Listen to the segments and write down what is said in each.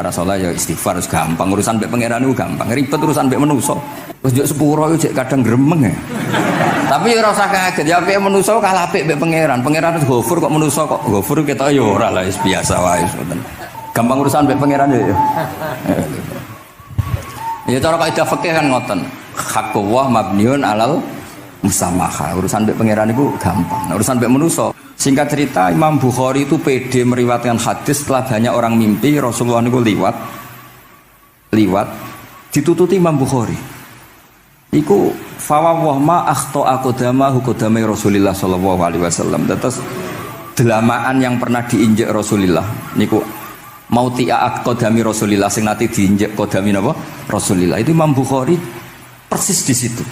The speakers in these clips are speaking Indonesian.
arah saleh ya istighfar wis gampang, urusan mbek pangeran itu gampang, ribet urusan mbek manusa. Wis njuk sepuro iku jek kadang gremeng ya. Tapi ora usah kaget ya apik manusa kalah apik mbek pangeran. Pangeran wis Ghafur kok manusa kok Ghafur ketok ya ora lah wis biasa wae ngoten. Gampang urusan mbek pangeran ya. Ya cara kaidah fikih kan ngoten. Haqqullah mabniun alal musamaha. Urusan mbek pangeran itu gampang. Nah, urusan mbek manusa. Singkat cerita Imam Bukhari itu pede meriwayatkan hadis setelah banyak orang mimpi Rasulullah niku liwat ditututi Imam Bukhari. Iku fawwah ma akhta aqdama qadamai Rasulullah sallallahu alaihi wasallam. Terus delamaan yang pernah diinjek Rasulullah niku mautia aqdami Rasulullah sing nate diinjek qadami napa Rasulullah. Itu Imam Bukhari persis di situ.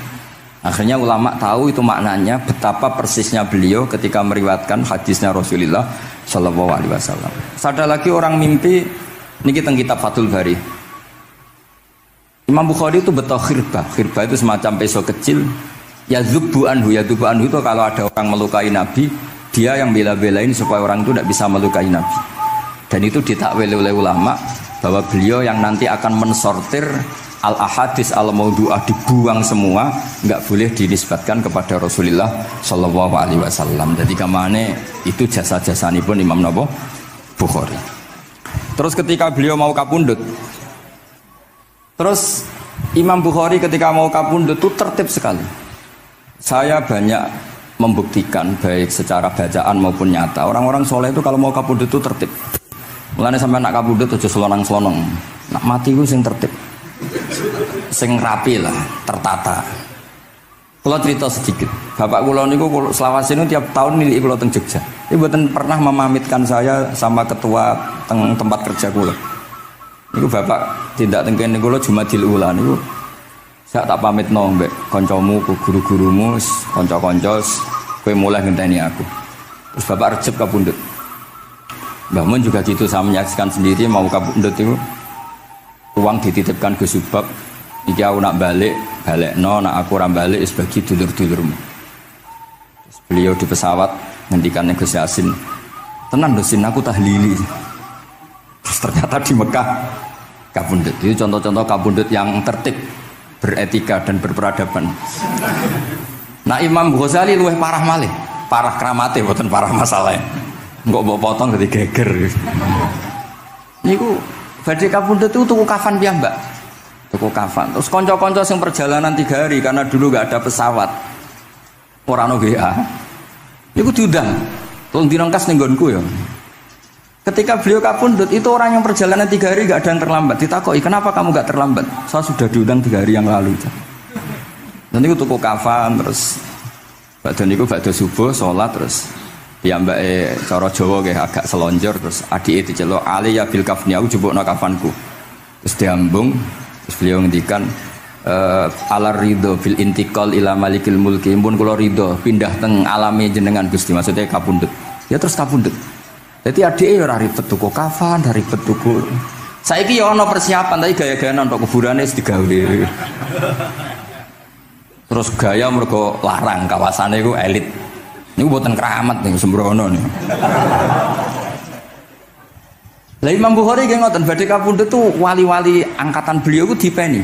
Akhirnya ulama tahu itu maknanya betapa persisnya beliau ketika meriwayatkan hadisnya Rasulullah Shallallahu Alaihi Wasallam. Ada lagi orang mimpi, ini tentang kitab Fathul Bari. Imam Bukhari itu betul khirbah itu semacam peso kecil. Yadzubu anhu itu kalau ada orang melukai Nabi, dia yang bela-belain supaya orang itu tidak bisa melukai Nabi. Dan itu ditakwil oleh ulama bahwa beliau yang nanti akan mensortir al-ahadis al-maudu'ah, dibuang semua, enggak boleh dinisbatkan kepada Rasulullah sallallahu alaihi wasallam. Jadi kamane itu jasa-jasanipun Imam Bukhari. Terus ketika beliau mau kapundhut, terus Imam Bukhari ketika mau kapundhut itu tertib sekali. Saya banyak membuktikan baik secara bacaan maupun nyata. Orang-orang soleh itu kalau mau kapundhut itu tertib. Mulane sampai nak kapundhut aja selonang-selonong. Nak mati ku sing tertib. Sing rapi lah, tertata. Kalau cerita sedikit, bapak kula niku selawase niku tiap tahun nilai kula teng Jogja. Ini mboten pernah memamitkan saya sama ketua teng tempat kerja kula. Niku bapak tindak teng kene kula Jumadil Ula niku saya tak pamitno mbek kancamu, guru-gurumu, kanca-kanca kowe mulai ngenteni aku. Terus bapak Recep kapundhut. Mbah Mun juga gitu, saya menyaksikan sendiri mau kapundhut itu uang dititipkan ke Subab, iki aku nak balik no, nak aku ora balik wis bagi dulur-dulurmu. Terus beliau di pesawat ngendikan Gus Yasin, tenan lho Sin aku tahlili. Terus ternyata di Mekah kapundhut. Itu contoh-contoh kapundhut yang tertib, beretika dan berperadaban. Nah Imam Ghazali luwih parah malih, parah kramate mboten parah masalahnya. Engko mbok potong dadi geger. Niku badhe kapundhut itu tuku kafan piyambak. Tuku kafan. Terus kanca-kanca sing perjalanan 3 hari karena dulu enggak ada pesawat. Ora ono WA. Niku diundang. Tolong dirangkas ning nggonku ya. Ketika beliau kapundhut itu orang yang perjalanan 3 hari enggak ada yang terlambat. Ditakoki, "Kenapa kamu enggak terlambat?" "Saya sudah diundang 3 hari yang lalu." Dan niku tuku kafan terus badhe niku badhe subuh salat terus piyambake cara Jawa nggih agak selonjor terus adike diceluk Ali ya bil kafni aku jupukno kafanku. Terus diambung terus beliau ngendikan alar ridho bil intiqal ila malikil mulki pun kula ridho pindah teng alame jenengan Gusti, maksudnya kapundhut. Ya terus kapundhut. Dadi adike ya ora ribet tuku kafan, ora ribet tuku. Saiki ya ana persiapan tapi gaya-gayanan tok kuburane wis digawe. Terus gaya mergo larang kawasane iku elit. Ini buatan keramat nih sembrono nih. Lah Imam Bukhari ki ngoten badhe kapundhut tuh wali-wali angkatan beliau ku dipeni.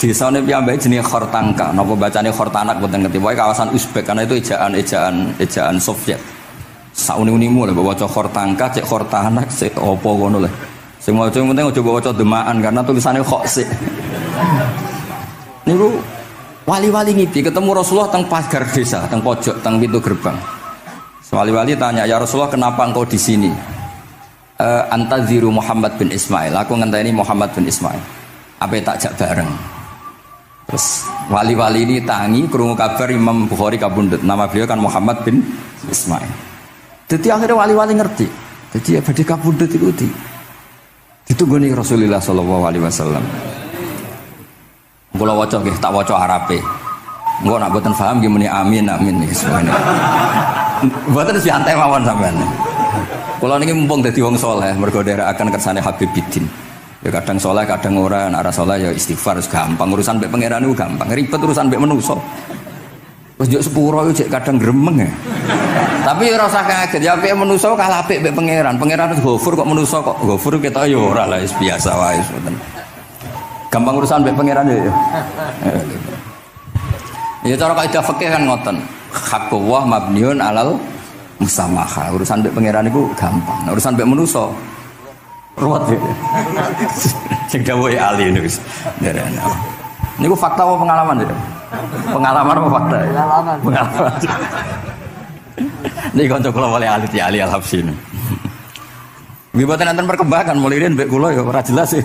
Desane piyambake jenenge Khortangka, napa bacane Khortanak mboten ngerti. Pokoke kawasan Uzbek karena itu ejaan Soviet. Sauni-unimu lho baca Khortangka, cek Khortanak, cek apa ngono lho. Sing maca penting aja baca demaan karena tulisannya kok sik. Niku wali-wali ngipi ketemu Rasulullah teng pagar desa, teng pojok, teng pintu gerbang. Wali-wali tanya, "Ya Rasulullah, kenapa engkau di sini?" "Antaziru Muhammad bin Ismail." Aku ngenteni Muhammad bin Ismail. Apa tak jak bareng. Terus wali-wali ini tangi krungu kabar Imam Bukhari kapundhut. Nama beliau kan Muhammad bin Ismail. Jadi akhirnya wali-wali ngerti. Jadi ya badhe kapundhut iku ditunggoni Rasulullah sallallahu alaihi wasallam. Kula waca nggih, tak waca Arabe. Engko nak mboten paham nggih muni amin amin nggih semono. Mboten santai mawon sampean. Kula niki mumpung dadi wong saleh mergo nderekaken kersane Habib Bidin. Ya kadang saleh kadang ora, nek ora saleh ya istighfar wis gampang. Urusan mbek pangeran niku gampang, ribet urusan mbek manusa. Wis njuk sepuro yo jek kadang gremeng ya. Tapi ora usah kaget, ya apik manusa kalah apik mbek pangeran. Pangeran Ghafur kok manusa kok Ghafur kita ya ora lah biasa wae ngoten. Gampang urusan mbek pangeran ya. Ya cara kaidah fikih kan ngoten. Haqqullah mabniun alal musamaha. Urusan mbek pangeran iku gampang. Nah, urusan mbek manusa ruwet ya. Sing dawuhe ahli niku wis. Niku fakta apa pengalaman ya? Pengalaman apa fakta? Pengalaman. Pengalaman. Ini kanca kula oleh ahli ya ahli al-Habsyi. Nggih boten enten perkembangan mulai mbek kula ya ora jelas ya.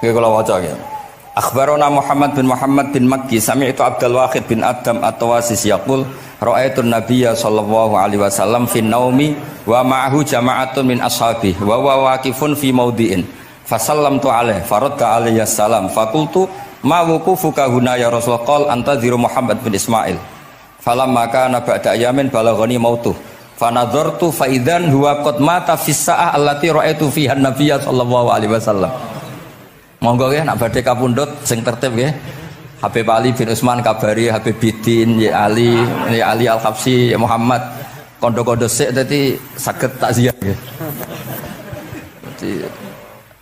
Nggih kula waca ya. Akhbarana Muhammad bin Makki sami'tu Abdul Wahid bin Adam at-Tawasis yaqul ra'aitu an-nabiyya sallallahu alaihi wasallam fi naumi wa ma'ahu jama'atun min ashabihi wa waqifun fi mawdi'in fasallamtu alaihi faradda alayhi assalam faqultu ma wuqufuka huna ya Rasulullah qal antaziru Muhammad bin Ismail falamma kana ba'da ayamin balaghani mautuh fanadhartu fa idzan huwa qad mata fi sa'ah allati ra'aitu fiha an-nabiyya sallallahu alaihi wasallam. Monggo ya nak badhe kapundhut sing tertib nggih. Habib Ali bin Utsman kabari Habib Bidin ya Ali Al-Habsyi ya Muhammad kondo-kondo sik dadi saged takziah nggih. Dadi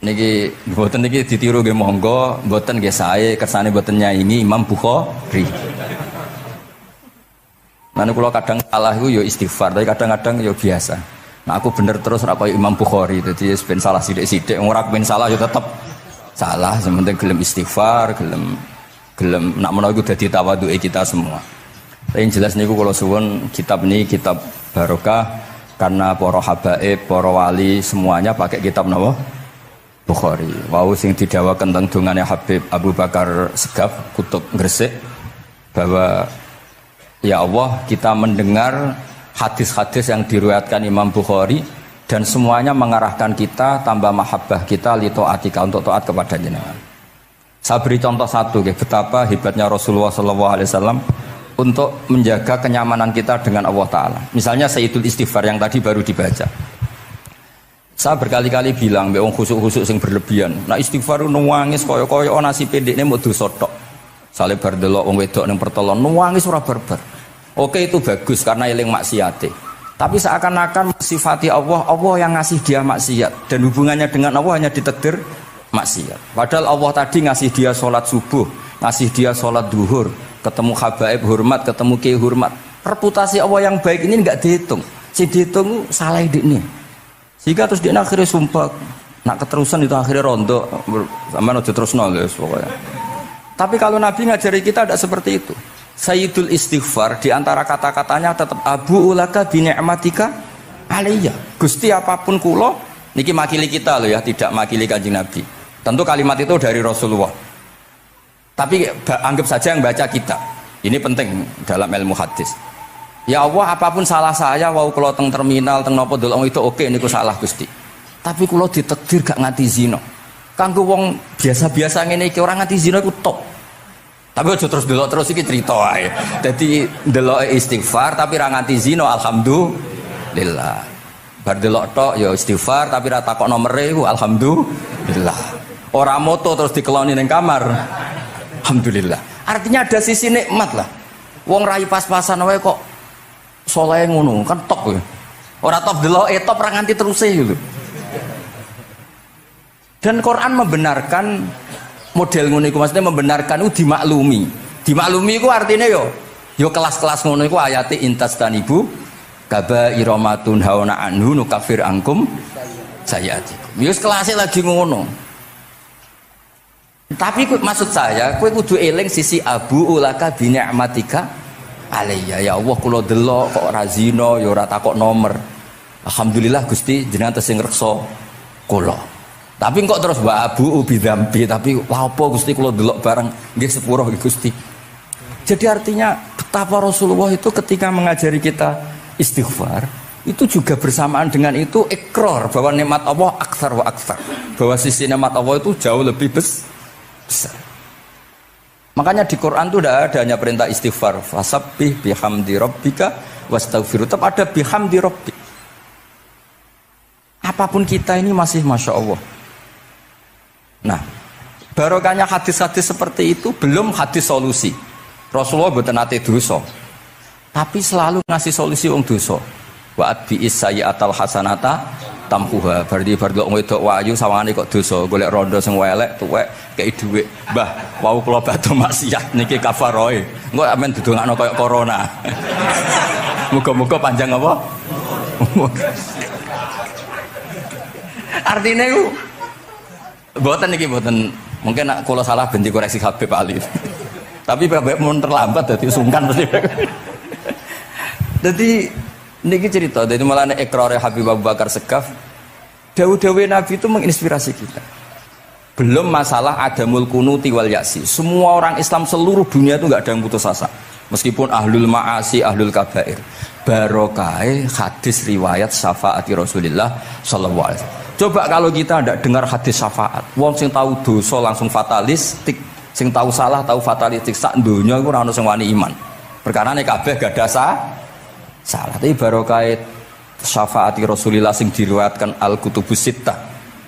niki mboten niki ditiru nggih monggo, mboten nggih sae kersane mboten nyaingi Imam Bukhari. Lan kula kadang salah iku ya istighfar, tapi kadang-kadang ya biasa. Nah aku bener terus ora kaya Imam Bukhari, dadi ben salah sithik-sithik ora ben salah ya tetep salah, sementing gelem istighfar, gelem nak menawa iku dadi tawadhuke kita semua. Tapi yang jelas niku kula suwun kitab ini kitab barokah karena para habaib, para wali semuanya pakai kitab napa? Bukhari. Wau sing didhawaken teng dongane Habib Abu Bakar Segaf Kutub Gresik bahwa ya Allah kita mendengar hadis-hadis yang diriwayatkan Imam Bukhari dan semuanya mengarahkan kita tambah mahabbah kita li taatika untuk taat kepada jenengan. Saya beri contoh satu betapa hebatnya Rasulullah SAW untuk menjaga kenyamanan kita dengan Allah Ta'ala. Misalnya Sayyidul Istighfar yang tadi baru dibaca. Saya berkali-kali bilang wong khusuk-khusuk sing berlebihan. Nah istighfar nangis koyo-koyo nasi pendekne mau dosa tok. Sale bar delok wong wedok ning pertolon nangis ora barbar. Oke itu bagus karena eling maksiate. Tapi seakan-akan sifati Allah yang ngasih dia maksiat dan hubungannya dengan Allah hanya ditakdir maksiat. Padahal Allah tadi ngasih dia sholat subuh, ngasih dia sholat duhur, ketemu habaib hormat, ketemu kiai hormat. Reputasi Allah yang baik ini nggak dihitung. Si dihitung salah ini. Sehingga terus dia akhirnya sumpah, nak keterusan itu akhirnya rondo, sama aja terus guys pokoknya. Tapi kalau Nabi ngajari kita tidak seperti itu. Sayyidul Istighfar di antara kata-katanya tetap Abu ulaka bi ni'matika alayya. Gusti apapun kula niki makili kita loh ya, tidak makili Kanjeng Nabi. Tentu kalimat itu dari Rasulullah. Tapi anggap saja yang baca kita. Ini penting dalam ilmu hadis. Ya Allah apapun salah saya wau kula teng terminal teng napa delok itu oke niku salah Gusti. Tapi kula ditakdir gak nganti zina. Kanggo wong biasa-biasa ngene iki ora nganti zina iku top. Tapi aja terus delok terus iki cerita wae. Dadi delok istighfar tapi ra nganti zina alhamdulillah. Bar delok tok ya istighfar tapi ra takok nomere iku alhamdulillah. Ora moto terus dikeloni ning kamar. Alhamdulillah. Artinya ada sisi nikmat lah. Wong rai pas-pasan wae kok saleh ngono kan top ya. Ora top delok top ra nganti teruse gitu. Dan Quran membenarkan model ngono iku, maksudnya membenarkan itu dimaklumi. Dimaklumi iku artinya yo kelas-kelas ngono iku ayate intastanibu kaba'ira ma tunhauna anhu nukafir angkum sayyi'atikum. Yo kelase lagi ngono. Tapi maksud saya kowe kudu eling sisi Abu ulaka bi ni'matika alayya. Ya Allah kula delok kok ora zina ya ora takok nomor. Alhamdulillah Gusti jenengan tesih ngreksa kula. Tapi kok terus wa abu bidzambi tapi wah apa Gusti kula delok bareng nggih sepuro Gusti. Jadi artinya betapa Rasulullah itu ketika mengajari kita istighfar itu juga bersamaan dengan itu ikrar bahwa nikmat Allah aktsar wa aktsar. Bahwa sisi nikmat Allah itu jauh lebih besar. Makanya di Quran itu tidak ada hanya perintah istighfar. Fasabbih bihamdi rabbika wastaghfiru. Tetap ada bihamdi rabbik. Apapun kita ini masih Masya Allah. Nah, barokahnya hadis-hadis seperti itu belum hadis solusi. Rasulullah mboten nate dosa. Tapi selalu ngasih solusi wong dosa. Wa atbi'is sayyi'atal hasanata tampuha. Berarti bar delok wedok wayu sawangane kok dosa, golek rondo sing elek tuwek kei dhuwit. Mbah, wau kula badhe maksiat niki kafaroe. Engko amen didongakno kaya corona. Muga-muga panjang apa? Artinya itu mboten niki mboten mungkin nak kula salah ben dikoreksi Habib Ali. Tapi bapak mun terlambat dadi sungkan mesti. Jadi niki cerita, jadi malah ikrare Habib Abu Bakar Segaf, dawu-dawu Nabi itu menginspirasi kita. Belum masalah adamul kunuti wal yaksi. Semua orang Islam seluruh dunia itu nggak ada yang putus asa. Meskipun ahlul ma'asi, ahlul kabair. Barokai hadis riwayat syafaati Rasulullah sallallahu alaihi wasallam. Coba kalau kita tidak dengar hadis syafaat, wong sing tahu dosa langsung fatalistik, sing tahu salah tahu fatalistik, sak donya iku ora ono sing wani iman. Perkarane kabeh gak ada salah. Tapi barokai syafaati Rasulullah sing diriwayatkan Al-Kutubus Sittah,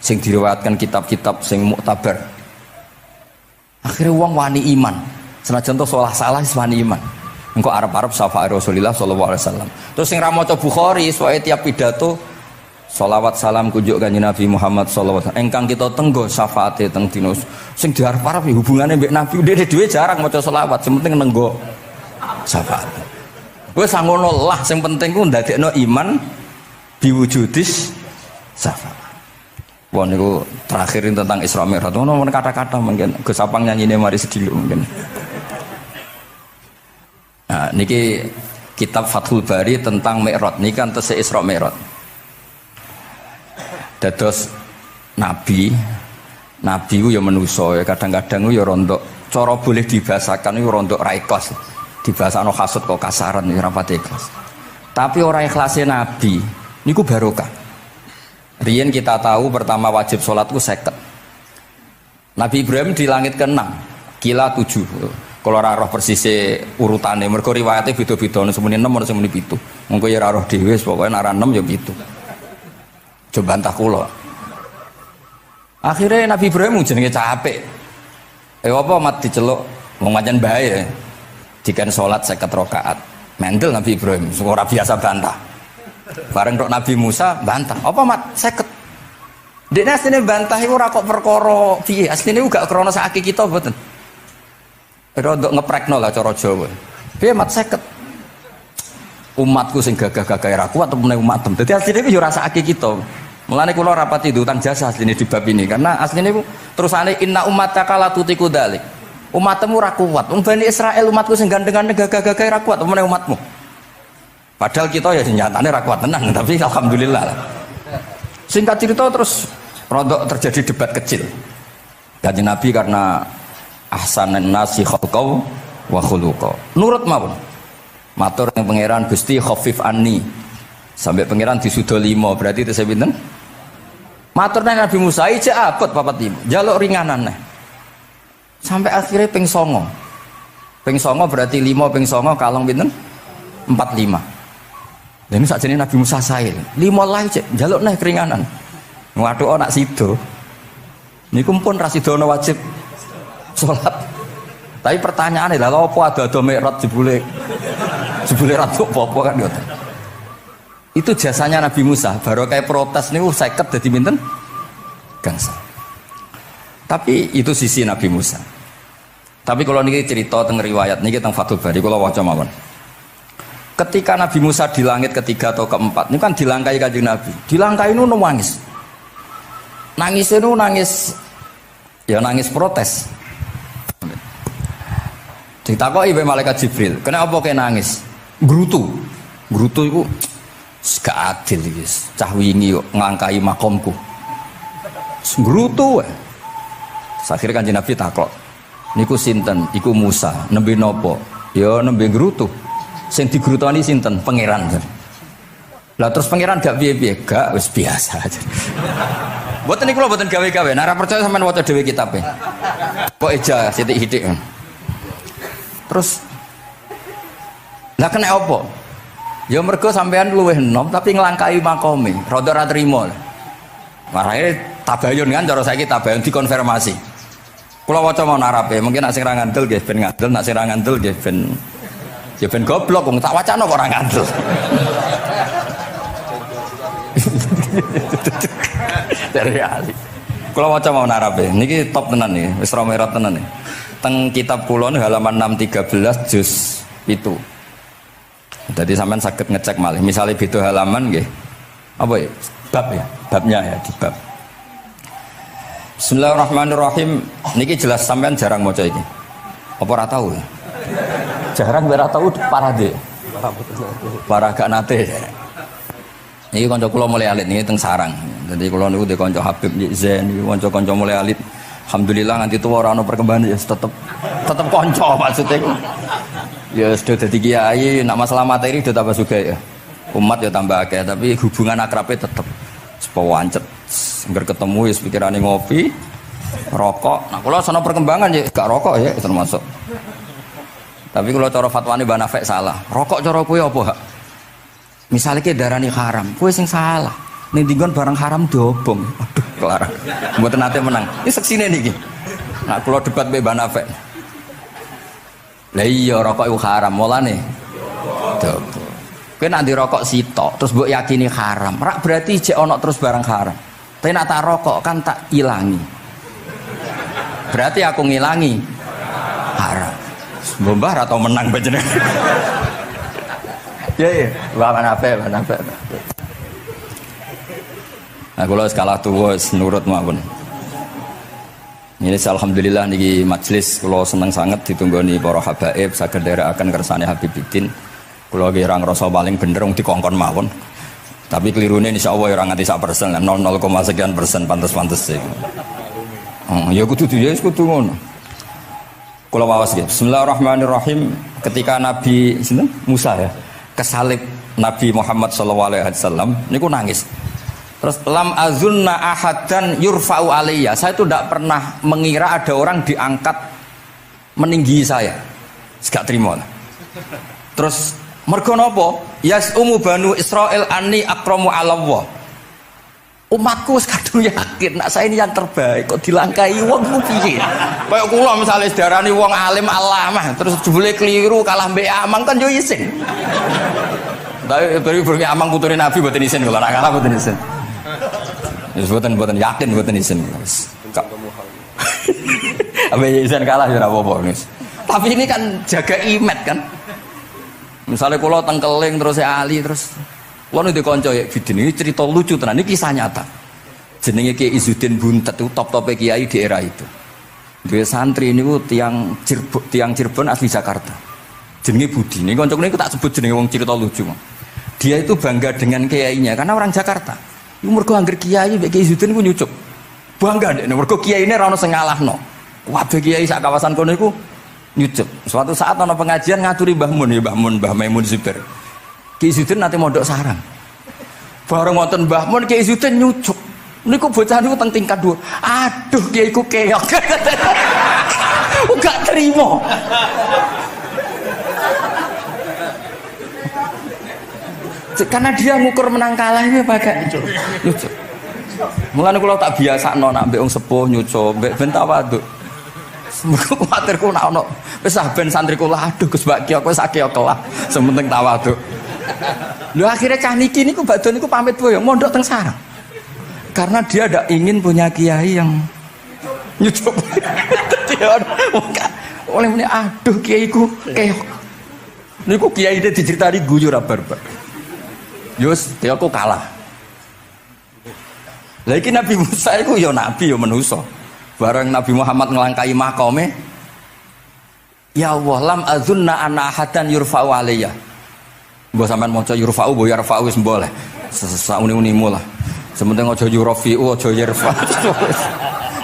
sing diriwayatkan kitab-kitab sing muktabar. Akhirnya wong wani iman. Senajan to salah wis wani iman. Engko arep-arep syafaat Rasulullah sallallahu alaihi wasallam. Terus sing ra maca Bukhari soal tiap pidato sholawat salam kunjuk kanjeng Nabi Muhammad sallallahu alaihi wasallam. Engkang kita tenggo syafaate teng dina sing diarep-arep hubungane mbek Nabi dhewe jarang maca sholawat, sing penting nenggo syafaat. Wis ngono lah, sing penting ku ndadekno iman biwujudis syafaat. Wah niku terakhirin tentang Isra Mi'raj. Ono kata-kata mungkin Gus Apang nyanyine mari sedhilu mungkin. Nah, niki kitab Fathul Bari tentang Mi'raj. Niki kan tesih Isra Mi'raj. Dados nabi ku ya manusa ya kadang-kadang ya rondok cara boleh dibahasakan ya rondok ra ikhlas. Dibahasakno hasud kok kasaran ya ora pati ikhlas. Tapi ora ikhlase nabi niku barokah. Riyen kita tahu pertama wajib sholat ku 50. Nabi Ibrahim di langit ke-6, kila 7. Kalau ora roh persise urutane, mergo riwayate beda-beda, semene 6 ana semene 7. Mengko ya ora roh dhewe, pokoke nek ora 6 ya 7. Coba bantah kula. Akhirnya Nabi Ibrahim jenenge capek. Apa mat diceluk wong pancen bae. Dikan salat 50 rakaat. Mendel Nabi Ibrahim, ora biasa bantah. Bareng tok Nabi Musa bantah. Apa mat 50? Dekne asline bantah iku ora kok perkara piye. Asline iku gak krana sakake kita mboten. Rodok ngeprekno lah cara Jawa. Piye mat 50? Umatku sing gagah-gagah ra kuat temene umatem. Dadi asline iku ya ora sakake kita. Mulane kula rapati utang jasa asline di bab ini karena asline iku terusane inna ummataka la tutiku dzalik. Umatmu ora kuat. Wong Bani Israil umatku sing gandengan gagah-gagah ra kuat temene umatmu. Padahal kita ya nyatane ra kuat tenan, tapi alhamdulillah. Singkat cerita terus rodok terjadi debat kecil. Kanjeng Nabi karena ahsanan nasi khalqau wa khuluqa. Nurut mawon. Matur ning pangeran Gusti khafif anni. Sampai pangeran disudo 5, berarti itu saya pinten? Matur nang Nabi Musa iki abot 45. Jaluk ringanan neh. Sampai akhirnya ping 9. Ping 9 berarti 5 ping 9 kalong pinten? 45. Dan ini sakjane Nabi Musa sae. 5 lah cek njaluk neh keringanan. Waduh anak sido. Niku pun ra sidono wajib salat. Tapi pertanyaane lha apa ada Mi'raj jebule ra apa-apa kan ngoten. Itu jasanya Nabi Musa. Baru kayak protes niku 50 dadi pinten? Gangsa. Tapi itu sisi Nabi Musa. Tapi kalau niki cerita teng riwayat niki teng Fathul Bari kula waca mawon. Ketika Nabi Musa di langit ketiga atau keempat, ini kan dilangkai kanjeng Nabi. Dilangkai itu nangis. Nangis itu nangis protes. Ditakoki mbek malaikat Jibril, "Kenapa kok nangis?" Grutu itu gak adil iki. Cah wingi kok nglangkai makomku. Grutu wae. Akhirnya kanjeng Nabi takok, "Niku sinten?" "Iku Musa." "Nembe napa?" "Ya nembe grutu." Sing digrutoni sinten? Pangeran. Lah terus pangeran gak piye-piye, gak wis biasa aja. Mboten niku lho mboten gawe-gawe. Nek ora percaya sampean waca dhewe kitabe. Kok eja sithik-sithik. Terus lah kena apa? Ya mergo sampean luwih enom tapi nglangkai makome, rada ora trima. Marane tabayun kan cara saiki tabayun dikonfirmasi. Kula waca mau narape, mungkin nek sing ra ngandel nggih ben ngandel, nek sing ra ngandel nggih ben Ya ben goblok wong tak wacana kok ora ngandel. Dari Ali. Kula maca mau narape. Niki top tenan nih, wis romerat tenan nih. Teng kitab kula halaman 613 juz itu. Jadi sampean saged ngecek malih. Misale beda halaman nggih. Apa ya? Bab ya, babnya ya di bab. Bismillahirrahmanirrahim. Niki jelas sampean jarang maca iki. Apa ora tahu? Jarang ora tahu parah deh. Parah gak nate. Niki kanca kula mulai alit niki teng sarang. Jadi kula niku de kanca Habib Zain niku kanca mulai alit. Alhamdulillah nganti tuwa ora ono perkembangan ya tetep kanca maksudnya iku. Ya sudah dadi kiai, nak masalah materi sudah tambah sugih ya. Umat ya tambah akeh, tapi hubungan akrabnya tetep sepawancet. Ngger ketemu ya pikirane ngopi, rokok. Nah, kula sono perkembangan ya gak rokok ya termasuk. Tapi kalau cara fatwane Mbah Nafek salah. Rokok cara kowe apa, Hak? Misalnya ke darani haram, kowe sing salah. Ning dinggon barang haram diobong. Aduh, kelar. Mboten nate menang. Iki seksine niki. Nah, kula debat mbek Mbah Nafek. Lah iya rokok iku haram, mulane diobong. Kowe nek rokok sitok terus mbok yakini haram, rak berarti jek ana terus barang haram. Tapi nek tak rokok kan tak ilangi. Berarti aku ngilangi haram. Mbah atau menang panjenengan. Ya, mana apa. Nah, kalau skala tuwa nurut mawon. Ini alhamdulillah niki majelis kula seneng sangat ditunggoni para habaib saged nderekaken kersane Habibuddin. Kula nggih ora ngrasa paling bener wong dikongkon mawon. Tapi kelirune insyaallah ora nganti 1%, 0,0 sekian persen pantes-pantes sih. Ya kudu kudu ngono. Kula waos nggih. Bismillahirrahmanirrahim. Ketika Nabi sinten? Musa ya, kesalib Nabi Muhammad sallallahu alaihi wasallam niku nangis. Terus lam azunna ahadan yurfa'u alayya. Saya itu tidak pernah mengira ada orang diangkat meninggi saya. Gak terima. Terus mergo napa? Yasumu banu Israil anni akramu 'ala Allah. Umatku wis kadung yakin nek saya ini yang terbaik kok dilangkai wong ku piye? Kaya kula misale sedarani wong alim alamah terus jebule keliru kalah mbek amang kan yo isin. Tapi beri amang putune Nabi mboten isin kula ora kalah mboten isin. Wis mboten yakin mboten isin. Apa isin kalah ya ora apa-apa wis. Tapi ini kan jaga imet kan. Misalnya kula tengkeling terus Ali terus kula ndek kanca ya bidin ini cerita lucu tenan iki kisah nyata. Jenenge Kiai Izzuddin Buntet itu top-tope kiai di era itu. Dia santri niku tiang Cirebon asli Jakarta. Jenenge Budi. Ini kanca niku tak sebut jenenge wong cerita lucu. Dia itu bangga dengan kiainya karena orang Jakarta. Iku mergo anggere kiai mbek Kiai Izzuddin ku nyucuk. Bangga nek mergo kiyaine ra ono sing ngalahno. Kabeh kiai sak kawasan kono iku nyucuk. Suatu saat ana pengajian ngaturi Mbah Mun ya Mbah Maimun Zubair. Kiai Izzuddin nate mondok sarang. Bareng wonten Mbah Mun Kiai Izzuddin nyucuk. Niku bocah niku teng tingkat 2. Aduh kiai ku keok. Gak terima. Karena dia ngukur menang kalah ini pakai nyucuk. Mulane kula tak biasakno nak mbek wong sepuh nyucuk, mbek ben tawaduk. Semoga kuwatirku nak ono wis ben santriku lah aduh Gus Mbak Ki aku sak keok lah, sementing tawaduk. Lho akhirnya cah niki niku badhe niku pamit boyong mondok teng sarang. Karena dia tidak ingin punya kiai yang nyucuk. Dia oleh meneh aduh kiaiku keok. Niku kiai dia diceritani guyu ra barbar. Yus, dia aku kalah. Lagi Nabi Musa itu ya Nabi ya manusia. Bareng Nabi Muhammad ngelangkai makome. Ya Allah, lam azunna anna ahadan yurfa'u alayya. Mbok sampean maca yurfa'u, mbok yarfa'u wis boleh. Sauni-unimu lah. Sementing aja yurafi'u, aja yarfa.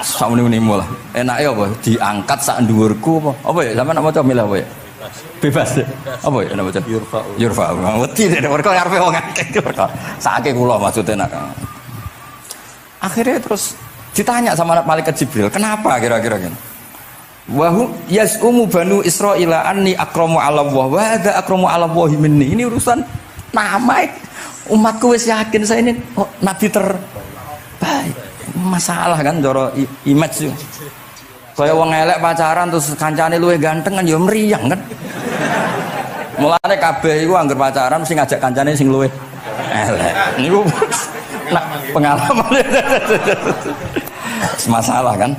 Sauni-unimu lah. Enake apa? Diangkat sak dhuwurku apa? Apa ya sampean maca milih apa ya? Bebas ya? Apa ya nama macam? Yurfa'u. Wedi nek mergo ngarepe wong akeh mergo. Sakake kula maksudnya nak. Akhirnya terus ditanya sama malaikat Jibril, "Kenapa kira-kira gitu?" Wa hum yasumu banu Israila anni akramu 'ala Allah wa hadza akramu 'ala Allah minni. Ini urusan nama umatku wis yakin saya ini nabi terbaik. Masalah kan cara image itu. Kaya wong elek pacaran terus kancane luwih ganteng kan ya mriyang kan. Mulane kabeh iku anggere pacaran mesti ngajak kancane sing luwih elek. Niku nah, pengalaman. Masalah kan.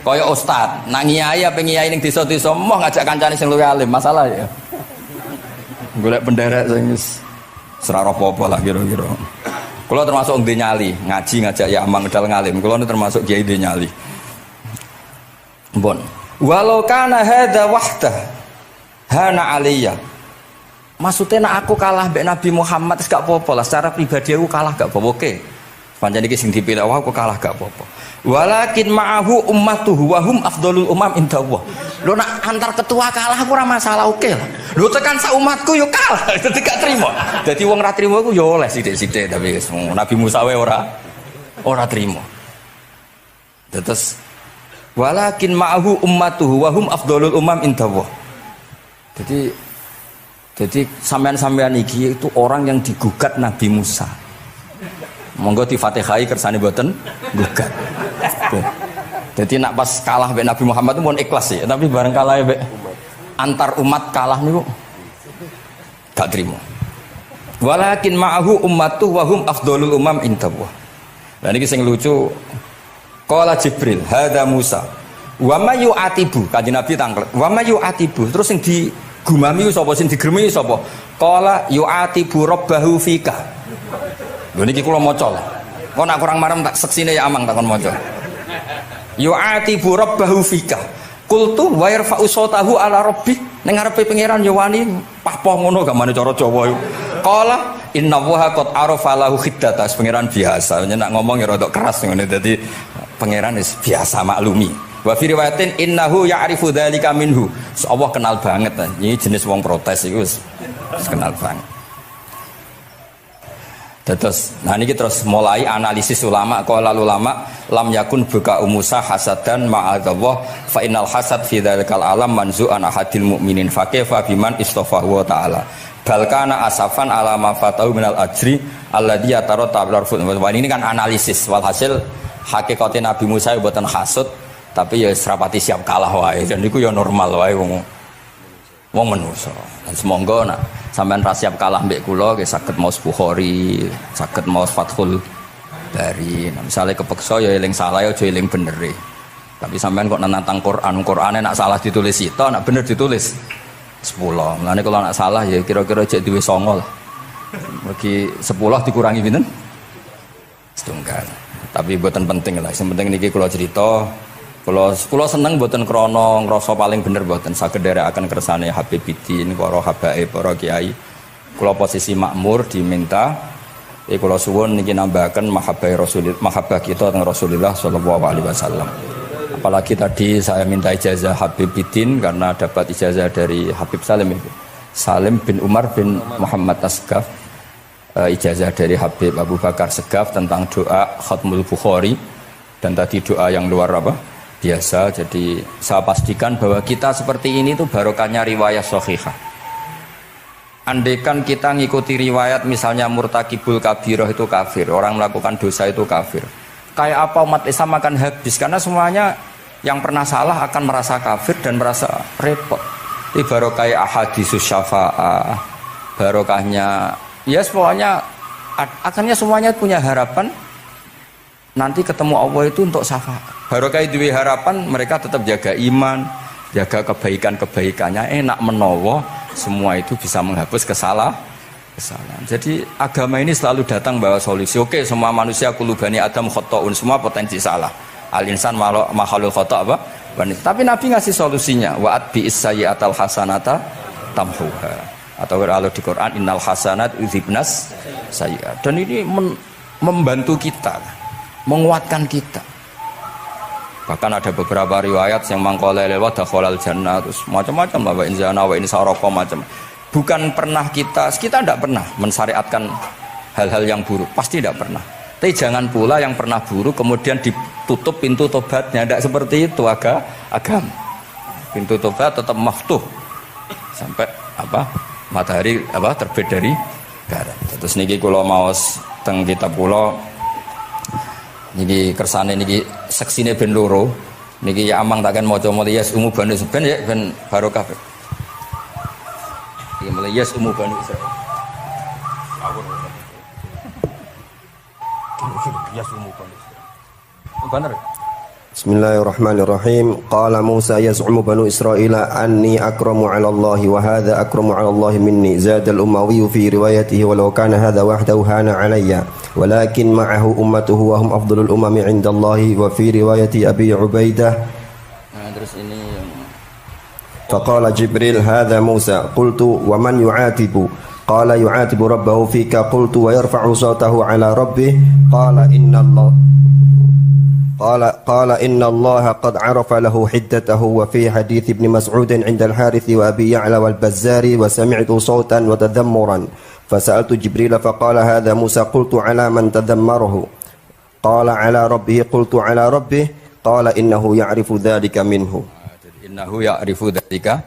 Kaya ustaz, nak ngiyai apa ngiyai ning desa-desa moh ngajak kancane sing luwih alim, masalah ya. Golek penderek sing wis ora apa-apa lah kira-kira. Kula termasuk ndek nyali, ngaji ngajak ya amang medal ngalim. Kula termasuk kiai ndek nyali. Mbon. Walau kana hadza wahdah hana aliyya. Maksudnya nak aku kalah mbek Nabi Muhammad wis gak apa-apa lah, secara pribadi aku kalah gak apa-apa. Oke. Pancen iki sing dipilih aku kalah gak apa-apa. Walakin ma'ahu ummatuhu wa hum afdhalul umam indallah. Lho nak antar ketua kalah aku ora masalah oke lah. Lho tekan sak umatku yo kalah, dadi gak trimo. Dadi wong ra trimo iku yo oleh sithik-sithik tapi Nabi Musa wae ora trimo. Terus walakin ma'ahu ummatuhu wa hum afdhalul umam indallah. Jadi sampean-sampean iki itu orang yang digugat Nabi Musa. Monggo di Fatihai kersane mboten gugat. Jadi nak pas kalah mbek Nabi Muhammad itu mohon ikhlas ya, tapi bareng kalah mbek antar umat kalah niku gak trimo. Walakin ma'ahu ummatuhu wa hum afdhalul umam indallah. Lah niki sing lucu qala Jibril hadza Musa wa may yu'atibu kanjeng Nabi tanglet wa may yu'atibu terus sing digumami sapa sing digremi sapa qala yu'atibu rabbahu fika. Lho niki kula maca lho. Kok nak kurang marem tak seksine ya amang takon maca. Yu'atibu rabbahu fika. Qultu wa yarfa'u sautahu ala rabbi. Ning ngarepe pangeran ya wani pahpoh ngono gamane cara Jawa iku. Qala inna waha qad arafa lahu khiddata. Pangeran biasa, nak ngomong ya rada keras ngene dadi pangeran wis biasa maklumi. Wa fi riwayatin innahu ya'rifu dzalika minhu. Allah kenal banget. Ini jenis wong protes iku wis kenal banget. Terus, nah ini terus mulai analisis ulama. Qala ulama lam yakun buka umusa hasadan ma'adzallah fa innal hasad fi dzalikal alam manzu'an ahadil mu'minin fa kaifa biman istafahu wa ta'ala bal kana asafan ala ma fatahu minal ajri alladhi yataratta bil arfud. Ini kan analisis walhasil hakikate Nabi Musa mboten hasud tapi ya serapati siap kalah wae dan niku ya normal wae wong menungso. Dan semoga nak sampean ra siap kalah mbek kula nggih saged maos Bukhari, saged maos Fathul Bari. Nah, misalnya kepeksa ya eling salah ya aja eling bener. Tapi sampean kok nantang Qur'ane nak salah ditulis sita, nak bener ditulis 10. Mulane kalau nak salah ya kira-kira jek duwe 9 lah. Mergi 10 dikurangi pinten? Setunggal. Tapi mboten penting lah. Sing penting niki kula cerita. Kula seneng mboten krana ngrasa paling bener mboten saged nderekaken kersane Habibiddin, para habaib, para kiai. Kula posisi makmur diminta kula suwun niki nambahaken mahabbah kita teng Rasulullah sallallahu alaihi wasallam. Apalagi tadi saya minta ijazah Habibiddin karena dapat ijazah dari Habib Salim bin Umar bin Muhammad Asgaf. Ijazah dari Habib Abu Bakar Segaf tentang doa Khatmul Bukhari dan tadi doa yang luar biasa. Jadi saya pastikan bahwa kita seperti ini tuh barokahnya riwayat sahihah. Andaikan kita ngikuti riwayat misalnya murtakibul kabirah itu kafir, orang melakukan dosa itu kafir, kayak apa umat Islam akan habis karena semuanya yang pernah salah akan merasa kafir dan merasa repot. Ini barokah ahadisus syafa'ah, barokahnya ya pokoknya akhirnya semuanya punya harapan nanti ketemu Allah itu untuk syafaat. Barokah duwe harapan mereka tetap jaga iman, jaga kebaikannya enak menawa semua itu bisa menghapus kesalahan. Jadi agama ini selalu datang bawa solusi. Oke, semua manusia kulubani adam khotoun, semua potensi salah. Al-insan makhluk khota apa? Tapi Nabi ngasih solusinya. Wa'at bi isayyatal hasanata tamhuha. Atau kalau di Quran innal hasanat udzibnas sayyi'at. Dan ini membantu kita, menguatkan kita. Bahkan ada beberapa riwayat yang mangqala lewat dakhalal jannah terus macam-macam lah wa in zana wa in sarqa macam. Bukan pernah kita tidak pernah mensyariatkan hal-hal yang buruk, pasti tidak pernah. Tapi jangan pula yang pernah buruk kemudian ditutup pintu tobatnya, tidak seperti itu agama. Pintu tobat tetap maftuh sampai matahari terbit dari barat. Terus niki kula maos teng kitab kula niki kersane niki seksine ben loro niki ya amang takkan maca mulya ungu ben ya ben barokah iki mulai Israil. Yas'umu Bani Israil. Yas'umu Bani Israil. Benar? Bismillahirrahmanirrahim. Qala Musa yaz'umu banu Israila anni akramu 'ala Allah wa hadha akramu 'ala Allah minni. Zada al-Umawi fi riwayatihi walau kana hadha wahdahu hana 'alayya walakin ma'ahu ummatuhu wa hum afdalul umami 'inda Allah wa fi riwayati Abi Ubaidah. Nah, terus ini Faqala Jibril hadha Musa qultu wa man yu'atibu qala yu'atibu rabbahu fika qultu wa yarfa'u sawtahu 'ala rabbih qala inna Allah قال إن الله قد عرف له حدته وفي حديث ابن مسعود عند الحارث وأبي يعلى والبزار وسمعت صوتا وتذمرا فسألت جبريل فقال هذا موسى قلت على من تذمره قال على ربه قلت على ربه قال إنه يعرف ذلك منه. Innahu ya'rifu dzalika.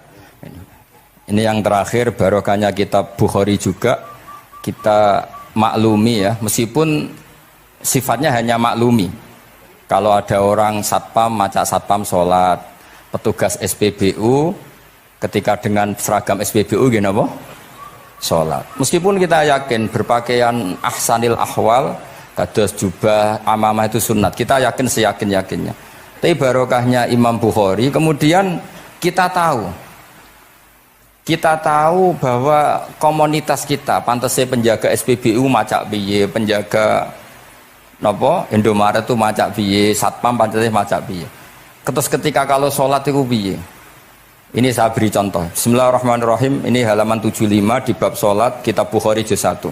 Ini yang terakhir barokahnya kitab Bukhari juga kita maklumi ya, meskipun sifatnya hanya maklumi. Kalau ada orang satpam, macak satpam sholat, petugas SPBU ketika dengan seragam SPBU gini apa? Sholat. Meskipun kita yakin berpakaian ahsanil ahwal, kados jubah, amamah itu sunat. Kita yakin seyakin-yakinnya. Tapi barokahnya Imam Bukhari, kemudian kita tahu bahwa komunitas kita, pantasnya penjaga SPBU macak piye, penjaga napa Indomaret itu macak piye, satpam pancete macak piye. Terus ketika kalau sholat itu piye? Ini saya beri contoh. Bismillahirrahmanirrahim. Ini halaman 75 di bab sholat kitab Bukhari juz 1.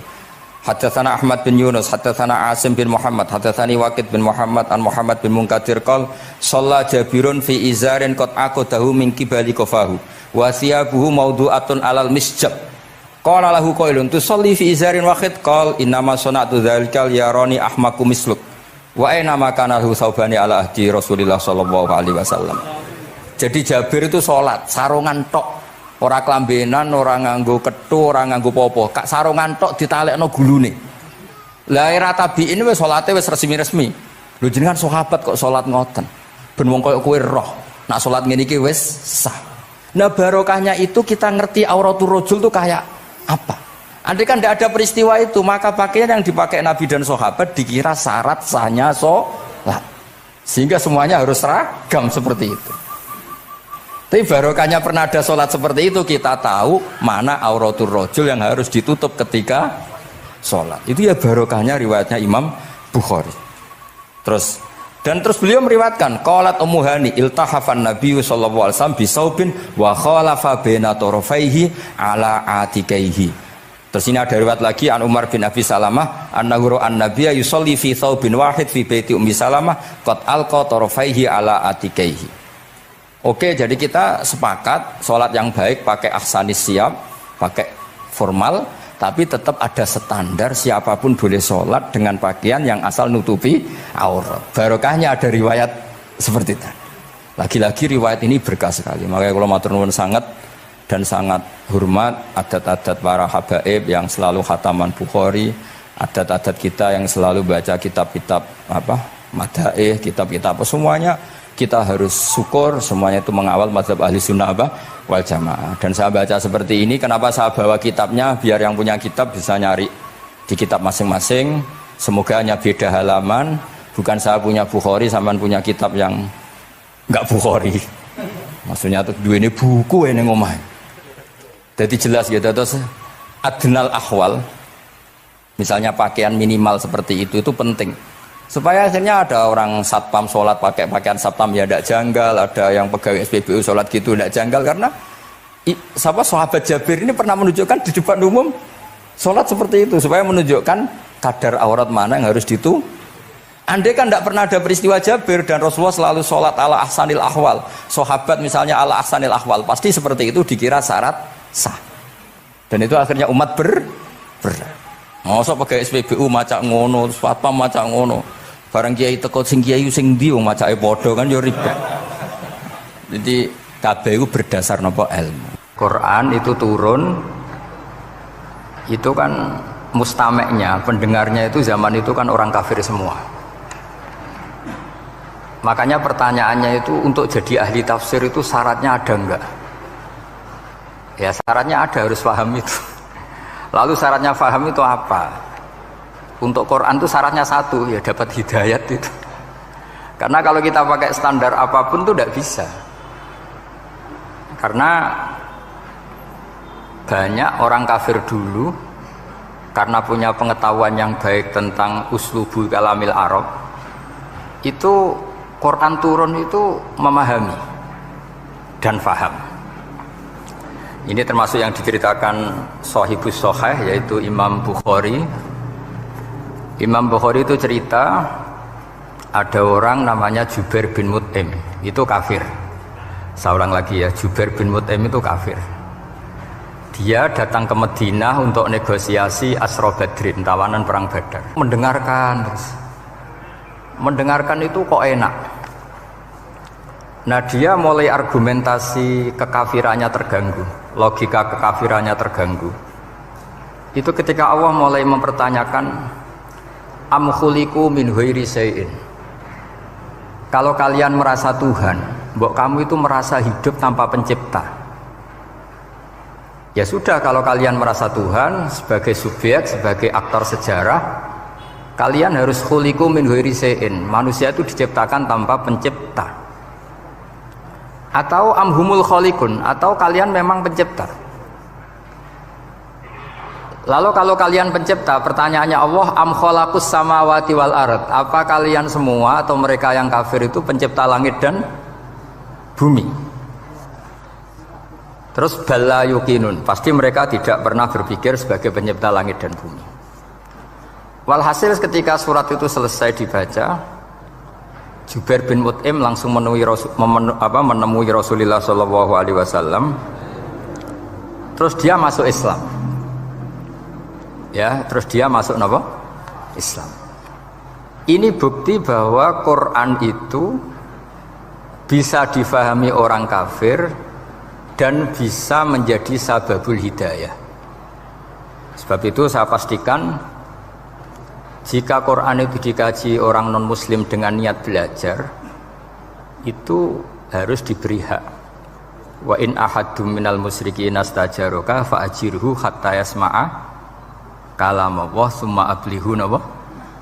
Haddatsana Ahmad bin Yunus, haddatsana Asim bin Muhammad, haddatsani Waqid bin Muhammad an Muhammad bin Munkadir qol shalla Jabirun fi izarin qad aqadahu min qibali qafahu wa thiyabuhu mawdu'atun alal misjab. Qala lahu qailun tusalli fi izarin wahid qal innama sana'tu dzalikal yarani ahmaku misluk wa aina ma kana lahu saubani ala ahdi Rasulillah sallallahu alaihi wasallam. Jadi Jabir itu salat sarungan tok, ora klambenan, ora nganggo kethu, ora nganggo apa-apa, kak sarungan tok ditalekno gulune. Lah era tabiin wis salate wis resmi-resmi. Lho jenengan sahabat kok salat ngoten. Ben wong koyo kowe roh, nak salat ngene iki wis sah. Nah barokahnya itu kita ngerti auratul rajul itu kayak apa? Andai kan tidak ada peristiwa itu, maka pakaian yang dipakai Nabi dan sahabat dikira syarat sahnya sholat, sehingga semuanya harus seragam seperti itu. Tapi barokahnya pernah ada sholat seperti itu, kita tahu mana auratul rajul yang harus ditutup ketika sholat. Itu ya barokahnya riwayatnya Imam Bukhari. Terus beliau meriwayatkan qalat Ummu Hani iltahafan Nabi sallallahu alaihi wasallam bisaubin wa khalafa baina tarafaihi ala atikaihi. Terus ini ada riwayat lagi an Umar bin Abi Salamah annahu an-nabiyya yusalli fi thawbin wahid fi baiti Ummi Salamah qad alqa tarafaihi ala atikaihi. Oke, jadi kita sepakat sholat yang baik pakai ahsanis siap, pakai formal, tapi tetap ada standar siapapun boleh sholat dengan pakaian yang asal nutupi aurat. Barokahnya ada riwayat seperti itu. Lagi-lagi riwayat ini berkah sekali. Makanya kalau matur nuwun sangat dan sangat hormat adat-adat para habaib yang selalu khataman Bukhari, adat-adat kita yang selalu baca kitab-kitab madaih, kitab-kitab semuanya kita harus syukur, semuanya itu mengawal mazhab ahli sunnah wal jamaah. Dan saya baca seperti ini, kenapa saya bawa kitabnya, biar yang punya kitab bisa nyari di kitab masing-masing. Semoga hanya beda halaman, bukan saya punya Bukhari sampean punya kitab yang enggak Bukhari. Maksudnya tuh dua ini buku ini ngomah. Jadi jelas gitu. Terus adnal ahwal, misalnya pakaian minimal seperti itu penting. Supaya akhirnya ada orang satpam sholat pakai pakaian satpam ya tidak janggal, ada yang pegawai SPBU sholat gitu tidak janggal, karena sahabat Jabir ini pernah menunjukkan di depan umum sholat seperti itu supaya menunjukkan kadar aurat mana yang harus ditu. Andai kan tidak pernah ada peristiwa Jabir dan Rasulullah selalu sholat ala ahsanil ahwal, sahabat misalnya ala ahsanil ahwal, pasti seperti itu dikira syarat sah, dan itu akhirnya umat mosok pakai SPBU macak ngono, satpam macak ngono. Barang kiai teko sing kiai sing ndi wong macake padha kan ya ribet. Jadi kabeh iku berdasar napa ilmu. Quran itu turun itu kan mustameknya, pendengarnya itu zaman itu kan orang kafir semua. Makanya pertanyaannya itu untuk jadi ahli tafsir itu syaratnya ada enggak? Ya syaratnya ada, harus paham itu. Lalu syaratnya paham itu apa? Untuk Quran itu syaratnya satu, ya dapat hidayat itu. Karena kalau kita pakai standar apapun itu tidak bisa. Karena banyak orang kafir dulu karena punya pengetahuan yang baik tentang uslubul kalamil Arab, itu Quran turun itu memahami dan faham. Ini termasuk yang diceritakan Shahibus Shahih, yaitu Imam Bukhari. Imam Bukhari itu cerita ada orang namanya Jubair bin Mut'im, itu kafir. Seorang lagi ya, Jubair bin Mut'im itu kafir. Dia datang ke Madinah untuk negosiasi Asra Badrin, tawanan perang Badar. Mendengarkan itu kok enak. Nah dia mulai argumentasi kekafirannya terganggu, logika kekafirannya terganggu. Itu ketika Allah mulai mempertanyakan am khuliqu min ghairi syai'in. Kalau kalian merasa Tuhan, mbok kamu itu merasa hidup tanpa pencipta. Ya sudah, kalau kalian merasa Tuhan sebagai subjek, sebagai aktor sejarah, kalian harus khuliqu min ghairi syai'in. Manusia itu diciptakan tanpa pencipta. Atau amhumul khaliqun, atau kalian memang pencipta. Lalu kalau kalian pencipta, pertanyaannya Allah, am khalaqus samawati wal ard, apa kalian semua atau mereka yang kafir itu pencipta langit dan bumi? Terus bala yukinun, pasti mereka tidak pernah berpikir sebagai pencipta langit dan bumi. Walhasil ketika surat itu selesai dibaca, Jubair bin Mut'im langsung menemui Rasulullah SAW. Terus dia masuk Islam. Ya, terus dia masuk apa? Islam. Ini bukti bahwa Quran itu bisa difahami orang kafir dan bisa menjadi sababul hidayah. Sebab itu saya pastikan jika Quran itu dikaji orang non muslim dengan niat belajar, itu harus diberi hak. Wa in ahadum minal musyrikin astajaroka fa'ajirhu hatta yasma'a kalam Allah summa ablihu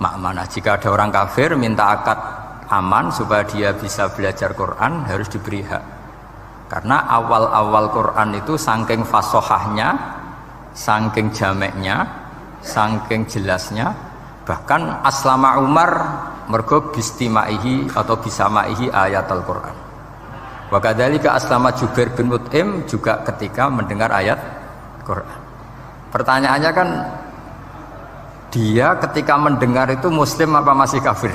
ma'mana. Jika ada orang kafir minta akad aman supaya dia bisa belajar Quran, harus diberi hak. Karena awal-awal Quran itu saking fasohahnya, saking jameknya, saking jelasnya, bahkan aslama Umar mergo bistimaihi atau bisamaihi ayat Al-Quran. Wa kadzalika aslama Jubair bin Mut'im juga ketika mendengar ayat Quran. Pertanyaannya kan, dia ketika mendengar itu muslim apa masih kafir?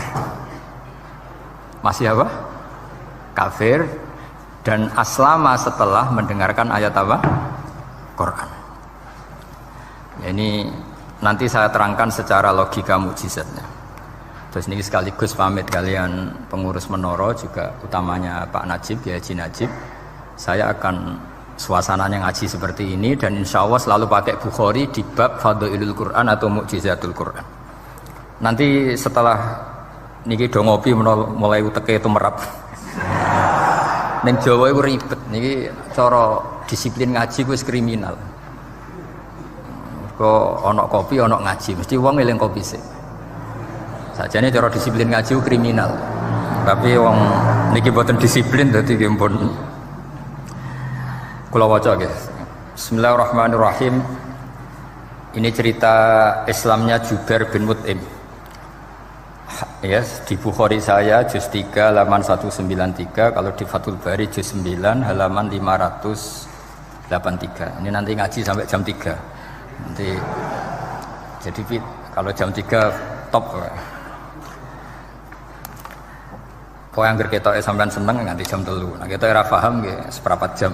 Masih apa? Kafir. Dan aslama setelah mendengarkan ayat apa? Quran. Ini nanti saya terangkan secara logika mukjizatnya. Terus ini sekaligus pamit kalian pengurus Menara, juga utamanya Pak Najib, ya Haji Najib. Saya akan suasananya ngaji seperti ini dan insya Allah selalu pakai Bukhari di bab Fadhailul Quran atau Mukjizatul Quran. Nanti setelah niki do ngopi mulai uteke itu merap. Neng Jawa itu ribet, niki cara disiplin ngaji wis kriminal. Kok ono kopi ono ngaji, mesti wong eling kopi sih. Sajane cara disiplin ngaji itu kriminal. Tapi wong niki boten disiplin dadi nggih pun. Kula waca nggih. Bismillahirrahmanirrahim. Ini cerita Islamnya Jubair bin Mut'im. Yes, di Bukhari saya juz 3 halaman 193, kalau di Fathul Bari juz 9 halaman 583. Ini nanti ngaji sampai jam 3. Nanti jadi kalau jam 3 top. Kau yang berketok sampean seneng nanti jam 3. Nah, kita ora paham nggih seperempat jam.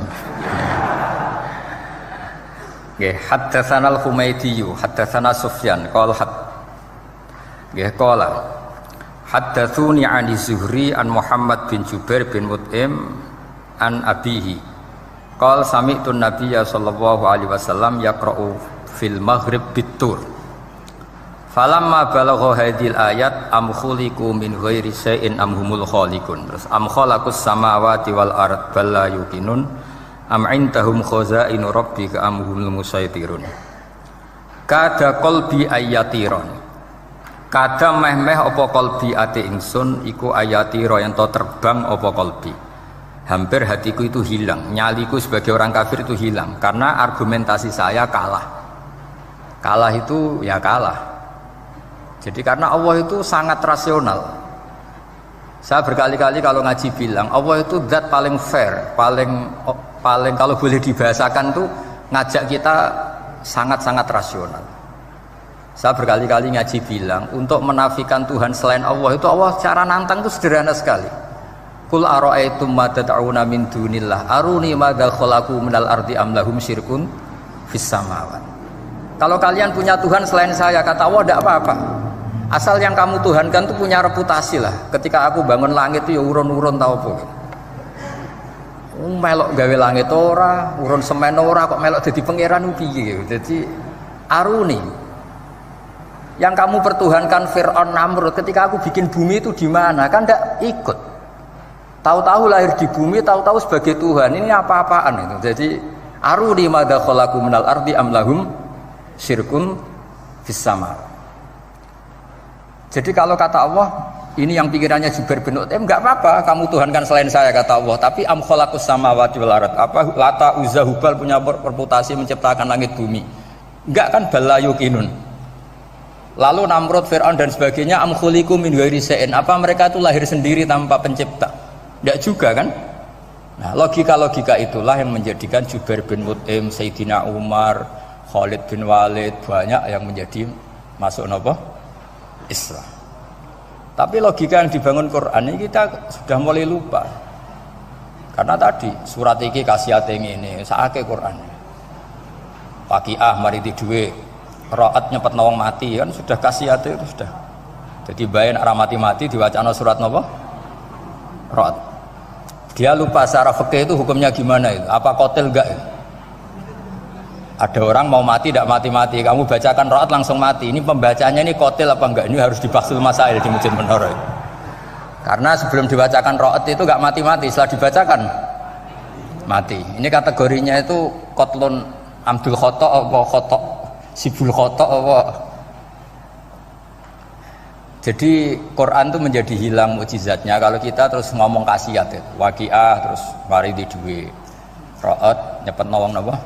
Nggih, haddatsana al-Humaydi, haddatsana Sufyan, qala nggih qala haddatsuni 'ani Zuhri an Muhammad bin Jubair bin Mut'im an abihi qala sami'tu an-nabiyya sallallahu alaihi wasallam yaqra'u fil maghrib bit-tur falamma balagha hadhil ayat am khuliqu min ghairi syai'in am humul khaliqun. Terus am khalaqus samawati wal ard bal la yuqinun am indahum khazainu rabbika am humul musaitirun. Kada qalbi ayatiron, kada meh-meh apa qalbi ati ingsun iku ayatiro yang to terbang apa qalbi. Hampir hatiku itu hilang, nyaliku sebagai orang kafir itu hilang karena argumentasi saya kalah. Kalah itu ya kalah. Jadi karena Allah itu sangat rasional. Saya berkali-kali kalau ngaji bilang Allah itu zat paling fair, paling kalau boleh dibahasakan tuh ngajak kita sangat-sangat rasional. Saya berkali-kali ngaji bilang untuk menafikan Tuhan selain Allah itu Allah cara nantang itu sederhana sekali. Qul ara'aytum ma tad'una min dunillah aruni madza khalaqu minal ardi am lahum syirkun fis samawat. Kalau kalian punya Tuhan selain saya, kata Allah tidak apa-apa. Asal yang kamu tuhankan itu punya reputasi lah. Ketika aku bangun langit itu ya urun-urun tau apa. Melok gawe langit ora, urun semen ora kok melok jadi pangeran piye. Jadi aruni. Yang kamu pertuhankan Fir'aun Namrud ketika aku bikin bumi itu di mana? Kan tidak ikut. Tahu-tahu lahir di bumi, tahu-tahu sebagai Tuhan. Ini apa-apaan itu. Jadi aruni madza khalaqu minal ardi am lahum syirkun fis sama. Jadi kalau kata Allah, ini yang pikirannya Jubair bin Mut'im, enggak apa-apa kamu tuhankan selain saya kata Allah, tapi am khalaqus samawati wal ard. Apa Lata Uzza Hubal punya reputasi menciptakan langit bumi? Enggak kan balayukinun. Lalu Namrud, Fir'aun dan sebagainya am khuliqu min ghairi syai'in. Apa mereka itu lahir sendiri tanpa pencipta? Enggak juga kan? Nah, logika-logika itulah yang menjadikan Jubair bin Mut'im, Sayyidina Umar, Khalid bin Walid banyak yang menjadi masuk apa? Islam. Tapi logika yang dibangun Quran ini kita sudah mulai lupa. Karena tadi surat iki kasihate ngene, sakake Quran. Waqiah mari duwe, Ra'at nyepet nawang mati kan sudah kasihate itu sudah. Jadi bayan arah mati-mati diwacana surat napa? Ra'at. Dia lupa secara fikih itu hukumnya gimana itu? Apa qatil enggak? Ada orang mau mati tidak mati-mati, kamu bacakan Ra'at langsung mati. Ini pembacanya ini qatil apa enggak? Ini harus dibahsul masail di Masjid Menara. Karena sebelum dibacakan Ra'at itu enggak mati-mati, setelah dibacakan mati. Ini kategorinya itu qatlun amdul khata' apa khata' sibul khata' apa. Jadi Quran itu menjadi hilang mukjizatnya kalau kita terus ngomong kasiat ya. Waqiah terus mari di duwe. Ra'at nyepet nawang napa?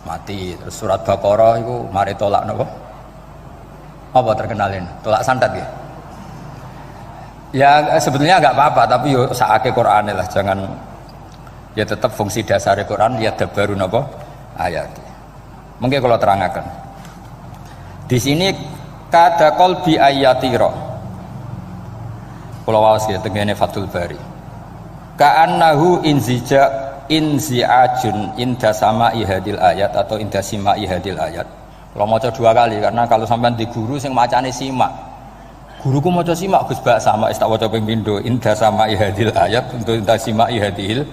Mati. Terus surat Baqarah itu mari tolak napa? Apa terkenalin? Tolak santet ya? Ya sebetulnya enggak apa-apa tapi yo sakake Qur'ane lah, jangan ya tetap fungsi dasar Quran ya dabaru napa? Ayat. Mungkin kalau terangkan. Di sini kada qalbi ayatira. Kula waos ya tengene Fathul Bari. Ka'annahu inzi'ajun inda sama'i hadil ayat atau inda sima'i hadil ayat. Kalau maca dua kali karena kalau sampean di guru sing macane simak. Guruku maca simak Gus bak sama tak waca ping pindho inda sama'i hadil ayat untuk inda sima'i hadil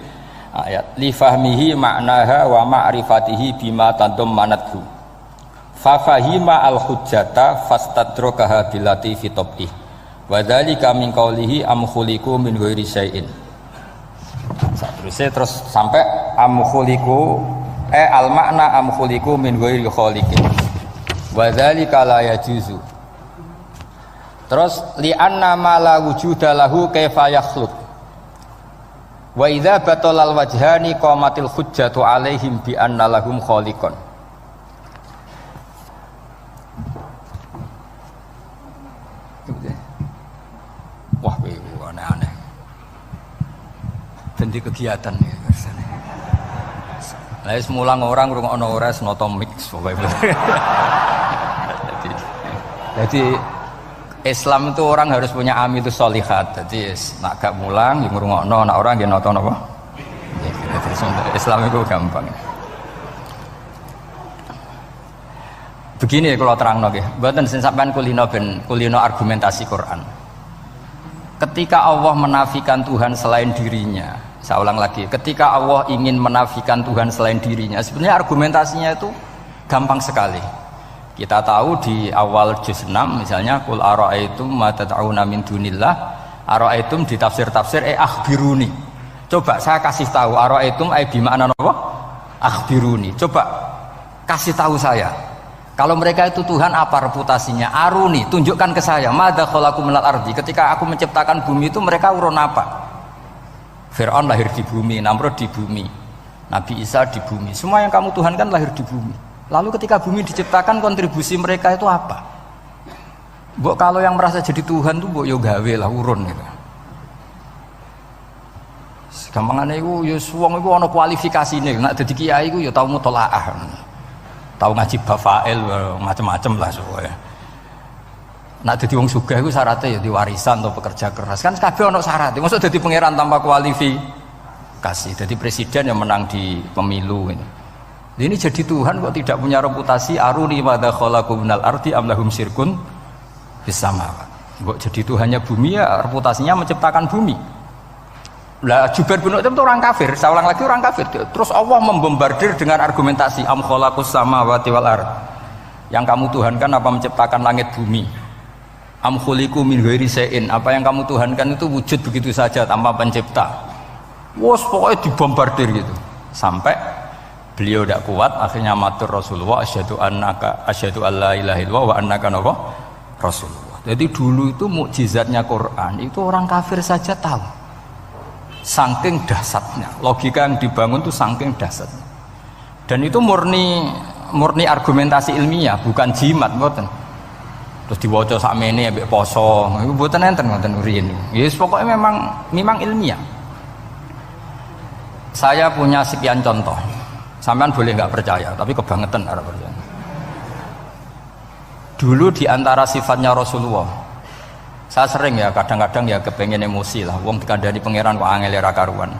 ayat li fahmihi ma'naha wa ma'rifatihi bima tadammanathu. Fa fahima al hujjata fastadrakaha bilati fi tabih. Wa dzalika min qawlihi am khuliqu min ghairi syai'in. Terus sampai am khuliqu al makna am khuliqu min ghairi khaliqin. Wa dzalika la yajuzu. Terus li anna ma la wujuda lahu kaifa yakhluq. Wa idza batalal wajhani qamatil hujjatu alaihim bi anna lahum khaliqan. Wah, aneh-aneh. Ganti kegiatan ya biasanya. Lah semula orang ngrungokno ora noto mix pokoke. Jadi Islam itu orang harus punya amilus sholihat. Jadi nak gak mulang ngrungokno, nak orang nggih noto napa? Islam itu gampang. Begini kalau terangno nggih, mboten sing sampean kulino argumentasi Quran. Ketika Allah menafikan Tuhan selain dirinya, saya ulang lagi, ketika Allah ingin menafikan Tuhan selain dirinya, sebenarnya argumentasinya itu gampang sekali. Kita tahu di awal juz 6 misalnya qul ara'aitum ma tad'una min dunillah, ara'aitum di tafsir-tafsir akhbiruni. Coba saya kasih tahu, ara'aitum ai bima'na apa? Akhbiruni. Coba kasih tahu saya. Kalau mereka itu Tuhan, apa reputasinya? Aruni, tunjukkan ke saya. Madza khalaqu minal ardi. Ketika aku menciptakan bumi itu mereka urun apa? Fir'aun lahir di bumi, Namrud di bumi, Nabi Isa di bumi. Semua yang kamu tuhankan lahir di bumi. Lalu ketika bumi diciptakan, kontribusi mereka itu apa? Mbok kalau yang merasa jadi Tuhan tuh mbok yo gawe lah urun gitu. Gampangane iku yo wong iku ana kualifikasine. Nek dadi kiai iku yo tau mutolaah. Tahu ngaji bafail macam-macam lah soalnya. Nak jadi wong sugih itu syaratnya ya diwarisan atau pekerja keras kan kabeh ono syarat. Maksud jadi pangeran tanpa kualifikasi. Jadi presiden yang menang di pemilu ini. Ini jadi Tuhan kok tidak punya reputasi aruni madza khalaqu minal ardi am lahum syirkun fis samawat. Kok jadi Tuhannya bumi ya reputasinya menciptakan bumi. Lah Jubair bin Mut'im itu orang kafir, saya ulang lagi orang kafir. Terus Allah membombardir dengan argumentasi am khalaqus samawati wal ard. Yang kamu tuhankan apa menciptakan langit bumi? Am khuliqu min ghairi syai'in. Apa yang kamu tuhankan itu wujud begitu saja tanpa pencipta. Wos pokoknya dibombardir gitu. Sampai beliau tidak kuat akhirnya matur Rasulullah asyhadu alla ilaha illallah wa annaka rasulullah. Jadi dulu itu mukjizatnya Quran itu orang kafir saja tahu. Saking dahsyatnya, logika yang dibangun itu saking dahsyatnya. Dan itu murni argumentasi ilmiah, bukan jimat, mboten. Terus diwaca sakmene ambek poso, iku mboten enten ngoten riyen. Ya pokoknya memang ilmiah. Saya punya sekian contoh. Sampean boleh nggak percaya, tapi kebangetan ora percaya. Dulu di antara sifatnya Rasulullah, saya sering ya kadang-kadang ya kepengen emosi lah wong dikandani pangeran kok angel ra karuan.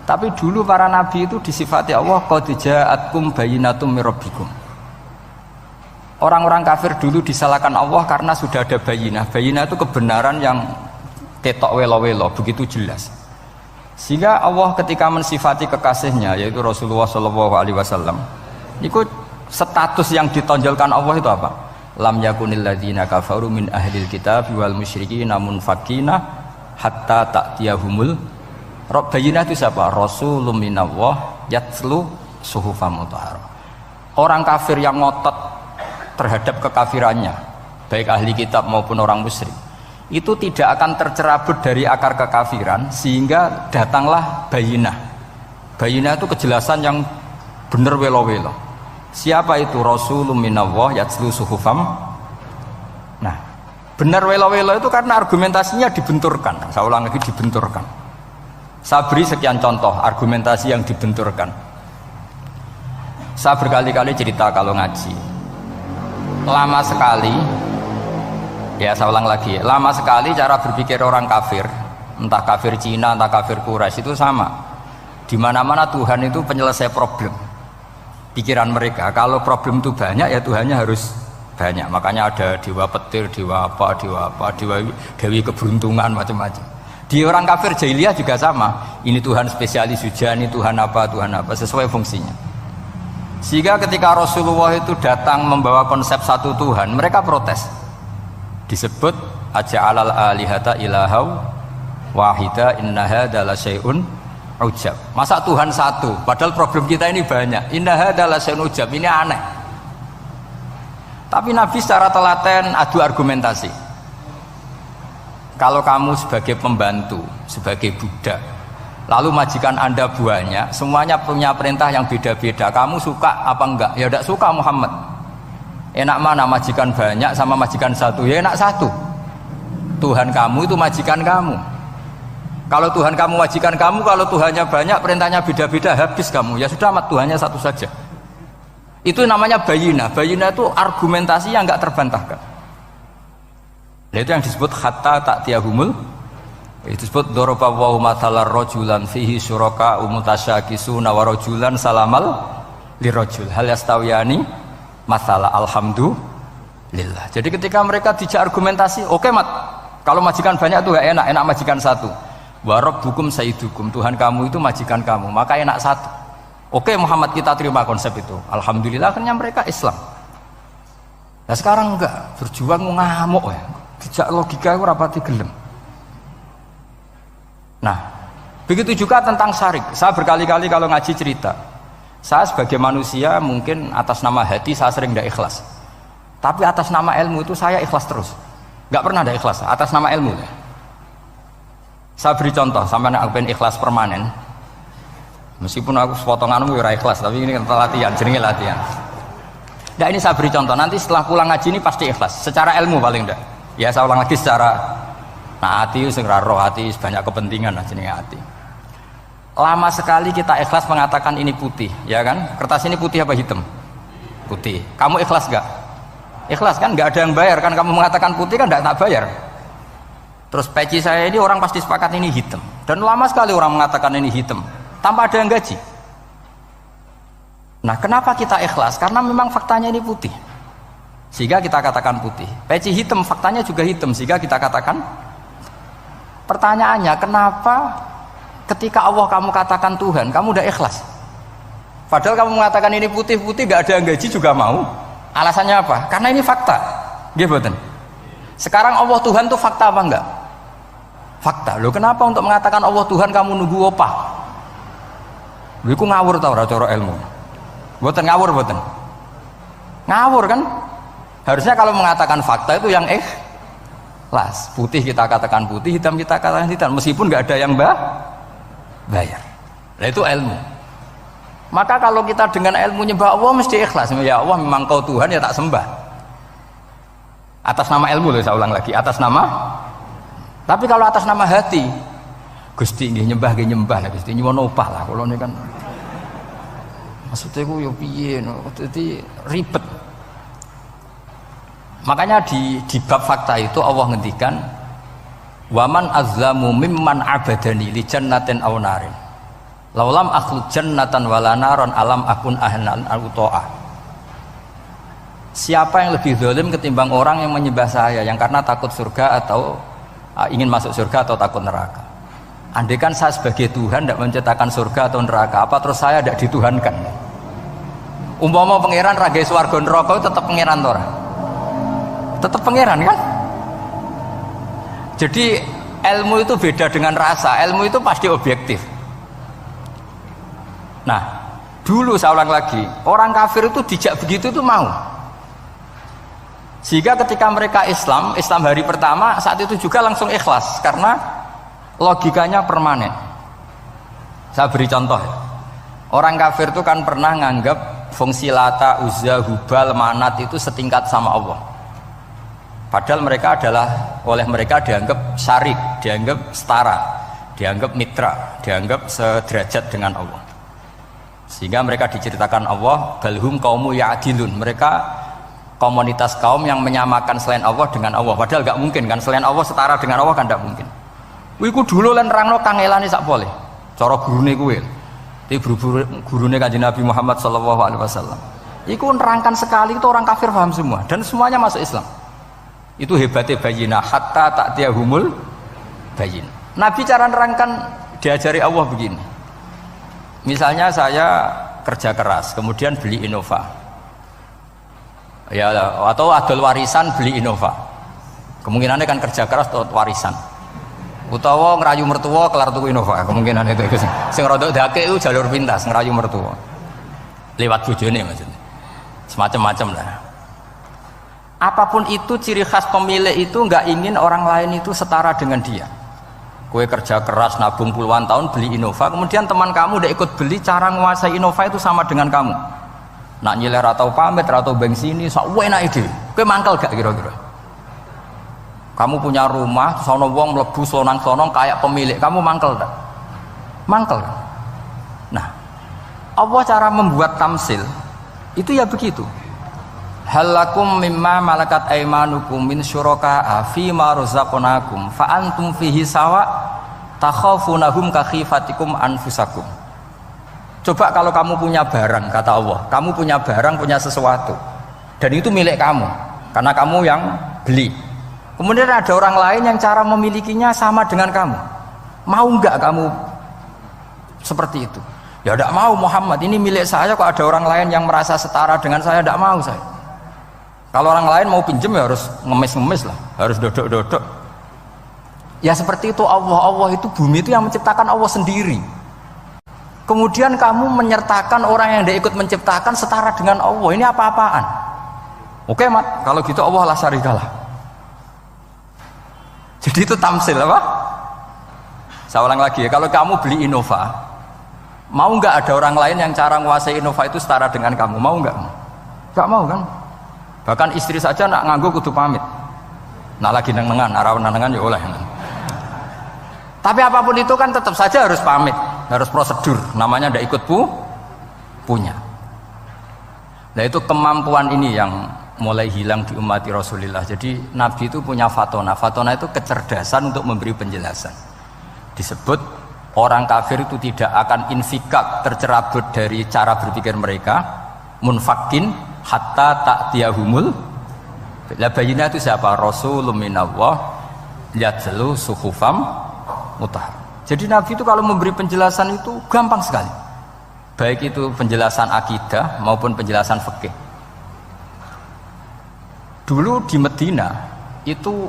Tapi dulu para nabi itu disifati Allah qad ja'atkum bayyinatum mir rabbikum. Orang-orang kafir dulu disalahkan Allah karena sudah ada bayinah. Bayinah itu kebenaran yang ketok welo-welo begitu jelas. Sehingga Allah ketika mensifati kekasihnya yaitu Rasulullah sallallahu alaihi wasallam, itu status yang ditonjolkan Allah itu apa? Lam yakunil ladzina kafaru min ahlil kitab wal musyrikin munfakina hatta ta'tiyahumul bayinah. Itu siapa? Rasulun minallah yatslu suhufam mutahharah. Orang kafir yang ngotot terhadap kekafirannya, baik ahli kitab maupun orang musyrik, itu tidak akan tercerabut dari akar kekafiran sehingga datanglah bayinah. Bayinah itu kejelasan yang benar welo-welo. Siapa itu? Rasulun minallah yatslu suhufam. Nah, benar welo-welo itu karena argumentasinya dibenturkan. Saya ulang lagi, dibenturkan. Saya beri sekian contoh argumentasi yang dibenturkan. Saya berkali-kali cerita kalau ngaji. Lama sekali, ya saya ulang lagi, lama sekali cara berpikir orang kafir, entah kafir Cina, entah kafir Quraisy itu sama. Di mana-mana Tuhan itu penyelesai problem. Pikiran mereka kalau problem itu banyak ya Tuhannya harus banyak. Makanya ada dewa petir, dewa dewi keberuntungan macam-macam. Di orang kafir jahiliyah juga sama. Ini Tuhan spesialis hujan, ini Tuhan apa sesuai fungsinya. Sehingga ketika Rasulullah itu datang membawa konsep satu Tuhan, mereka protes. Disebut aja'alal alihata ilahau wahida inna hadza la syai'un ujab. Masa Tuhan satu padahal problem kita ini banyak. Inna hadza la syai'un ujab, ini aneh. Tapi Nabi secara telaten adu argumentasi. Kalau kamu sebagai pembantu, sebagai budak, lalu majikan Anda banyak, semuanya punya perintah yang beda-beda, kamu suka apa enggak? Ya tidak suka Muhammad. Enak mana majikan banyak sama majikan satu? Ya enak satu. Tuhan kamu itu majikan kamu. Kalau Tuhan kamu majikan kamu, kalau Tuhannya banyak, perintahnya beda-beda, habis kamu. Ya sudah, amat Tuhannya satu saja. Itu namanya bayinah. Bayinah itu argumentasi yang enggak terbantahkan. Itu yang disebut hatta ta'tiyahumul. Itu disebut daraba wa mathalar rajulan fihi syuraka mutasyakisuna wa rajulan salamal lirajul hal yastawiyani mathala alhamdulillah. Jadi ketika mereka dijak argumentasi, oke mat, kalau majikan banyak itu gak enak, enak majikan satu. Wa rabbukum sayyidukum, Tuhan kamu itu majikan kamu, maka enak satu. Oke Muhammad, kita terima konsep itu. Alhamdulillah akhirnya mereka Islam. Nah sekarang enggak, berjuang ngamuk ya. Dijak logika itu rapati gelem. Nah, Begitu juga tentang syirik. Saya berkali-kali kalau ngaji cerita, saya sebagai manusia mungkin atas nama hati saya sering tidak ikhlas, tapi atas nama ilmu itu saya ikhlas terus, nggak pernah ada ikhlas atas nama ilmu. Saya beri contoh, sampai aku pengen ikhlas permanen, meskipun aku potonganmu ya ikhlas, tapi ini latihan, jenenge latihan. Nah ini saya beri contoh, nanti setelah pulang ngaji ini pasti ikhlas, secara ilmu paling enggak. Ya saya ulang lagi secara, nah hati segera roh hati banyak kepentingan lah jenenge hati. Lama sekali kita ikhlas mengatakan ini putih, ya kan? Kertas ini putih apa hitam? Putih. Kamu ikhlas gak? Ikhlas kan? Gak ada yang bayar kan? Kamu mengatakan putih kan? Gak tak bayar. Terus peci saya ini orang pasti sepakat ini hitam. Dan lama sekali orang mengatakan ini hitam, tanpa ada yang gaji. Nah, kenapa kita ikhlas? Karena memang faktanya ini putih, sehingga kita katakan putih. Peci hitam, faktanya juga hitam, sehingga kita katakan. Pertanyaannya, kenapa ketika Allah kamu katakan Tuhan, kamu udah ikhlas? Padahal kamu mengatakan ini putih-putih, gak ada yang gaji juga mau. Alasannya apa? Karena ini fakta. Gitu. Sekarang Allah Tuhan itu fakta apa enggak? Fakta. Loh kenapa untuk mengatakan Allah Tuhan kamu nunggu opah? Loh itu ngawur tau cara ilmu. Boten ngawur boten. Ngawur kan? Harusnya kalau mengatakan fakta itu yang ikhlas. Putih kita katakan putih, hitam kita katakan hitam, meskipun gak ada yang bayar. Nah itu ilmu. Maka kalau kita dengan ilmu nyembah Allah mesti ikhlas. Ya Allah memang kau Tuhan ya tak sembah. Atas nama ilmu loh, saya ulang lagi, atas nama. Tapi kalau atas nama hati, Gusti nggih nyembah lah Gusti nyuwun opah lah kalau ini kan. Maksudnya ku yo piye no, jadi ribet. Makanya di bab fakta itu Allah ngendikan waman azlamu mimman abadani li jannatin aw narin laulam akhluq jannatan wala naron alam akun ahlan al-uto'ah. Siapa yang lebih zalim ketimbang orang yang menyembah saya yang karena takut surga atau ingin masuk surga atau takut neraka. Andai kan saya sebagai Tuhan tidak menciptakan surga atau neraka, apa terus saya tidak dituhankan? Umpama pangeran raga swarga neraka tetap pangeran tora, tetap pangeran kan? Jadi ilmu itu beda dengan rasa, ilmu itu pasti objektif. Nah, dulu saya ulang lagi, orang kafir itu dijak begitu itu mau. Sehingga ketika mereka Islam hari pertama saat itu juga langsung ikhlas karena logikanya permanen. Saya beri contoh. Orang kafir itu kan pernah nganggap fungsi Lata, Uzza, Hubal, Manat itu setingkat sama Allah. Padahal mereka oleh mereka dianggap syarik, dianggap setara, dianggap mitra, dianggap sederajat dengan Allah. Sehingga mereka diceritakan Allah, balhum kaumu ya'dilun. Mereka komunitas kaum yang menyamakan selain Allah dengan Allah. Padahal gak mungkin kan, selain Allah setara dengan Allah kan gak mungkin. Wiku dulu lan nerangno kangelane sak boleh. Cara gurune kuwi. Iki gurune Kanjeng Nabi Muhammad sallallahu alaihi wasallam. Iku nerangkan sekali itu orang kafir paham semua dan semuanya masuk Islam. Itu hebatnya bayinah hatta ta'tiyahumul bayin. Nabi cara nerangkan diajari Allah begini. Misalnya saya kerja keras, kemudian beli Innova. Ya, atau adol warisan beli Innova. Kemungkinannya kan kerja keras atau warisan. Utawa ngerayu mertua kelar tuku Innova, kemungkinan itu sing rodok dake itu jalur pintas ngerayu mertua. Lewat bojone maksudnya. Semacam-macam lah. Apapun itu ciri khas pemilik itu nggak ingin orang lain itu setara dengan dia. Kue kerja keras nabung puluhan tahun beli Innova, kemudian teman kamu udah ikut beli, cara menguasai Innova itu sama dengan kamu. Nak nyiler atau pamit atau bensini, sok enak ide. Kue mangkel gak kira-kira? Kamu punya rumah, sono wong mlebu sonang-sonong kayak pemilik, kamu mangkel tak? Mangkel. Nah, Allah cara membuat tamsil itu ya begitu. Halakum mimma malakat aimanukum min syuraka'a fi ma razaqnakum fa antum fihi sawa takhafunahum ka khifatikum anfusakum. Coba kalau kamu punya barang, kata Allah, kamu punya barang, punya sesuatu dan itu milik kamu karena kamu yang beli. Kemudian ada orang lain yang cara memilikinya sama dengan kamu. Mau enggak kamu seperti itu? Ya tidak mau Muhammad, ini milik saya kok ada orang lain yang merasa setara dengan saya, tidak mau saya. Kalau orang lain mau pinjem ya harus ngemis-ngemis lah, harus dodok-dodok. Ya seperti itu Allah itu bumi itu yang menciptakan Allah sendiri. Kemudian kamu menyertakan orang yang tidak ikut menciptakan setara dengan Allah. Ini apa-apaan? Oke mat, kalau gitu Allah la syarikalah. Jadi itu tamsil apa? Saya ulang lagi ya, kalau kamu beli Innova, mau nggak ada orang lain yang cara menguasai Innova itu setara dengan kamu? Mau nggak? Nggak mau kan? Bahkan istri saja nak nganggo kudu pamit. Nah lagi nengan, arah nengan ya oleh. Tapi apapun itu kan tetap saja harus pamit, harus prosedur. Namanya ndak ikut punya. Nah itu kemampuan ini yang mulai hilang di umat Rasulullah. Jadi Nabi itu punya fatona. Fatona itu kecerdasan untuk memberi penjelasan. Disebut orang kafir itu tidak akan infikak, tercerabut dari cara berpikir mereka, munfakin hatta ta'tiyahumul. La bayina itu siapa? Rasulun minallah yatlu suhufam mutahhar. Jadi Nabi itu kalau memberi penjelasan itu gampang sekali. Baik itu penjelasan akidah maupun penjelasan fikih. Dulu di Medina itu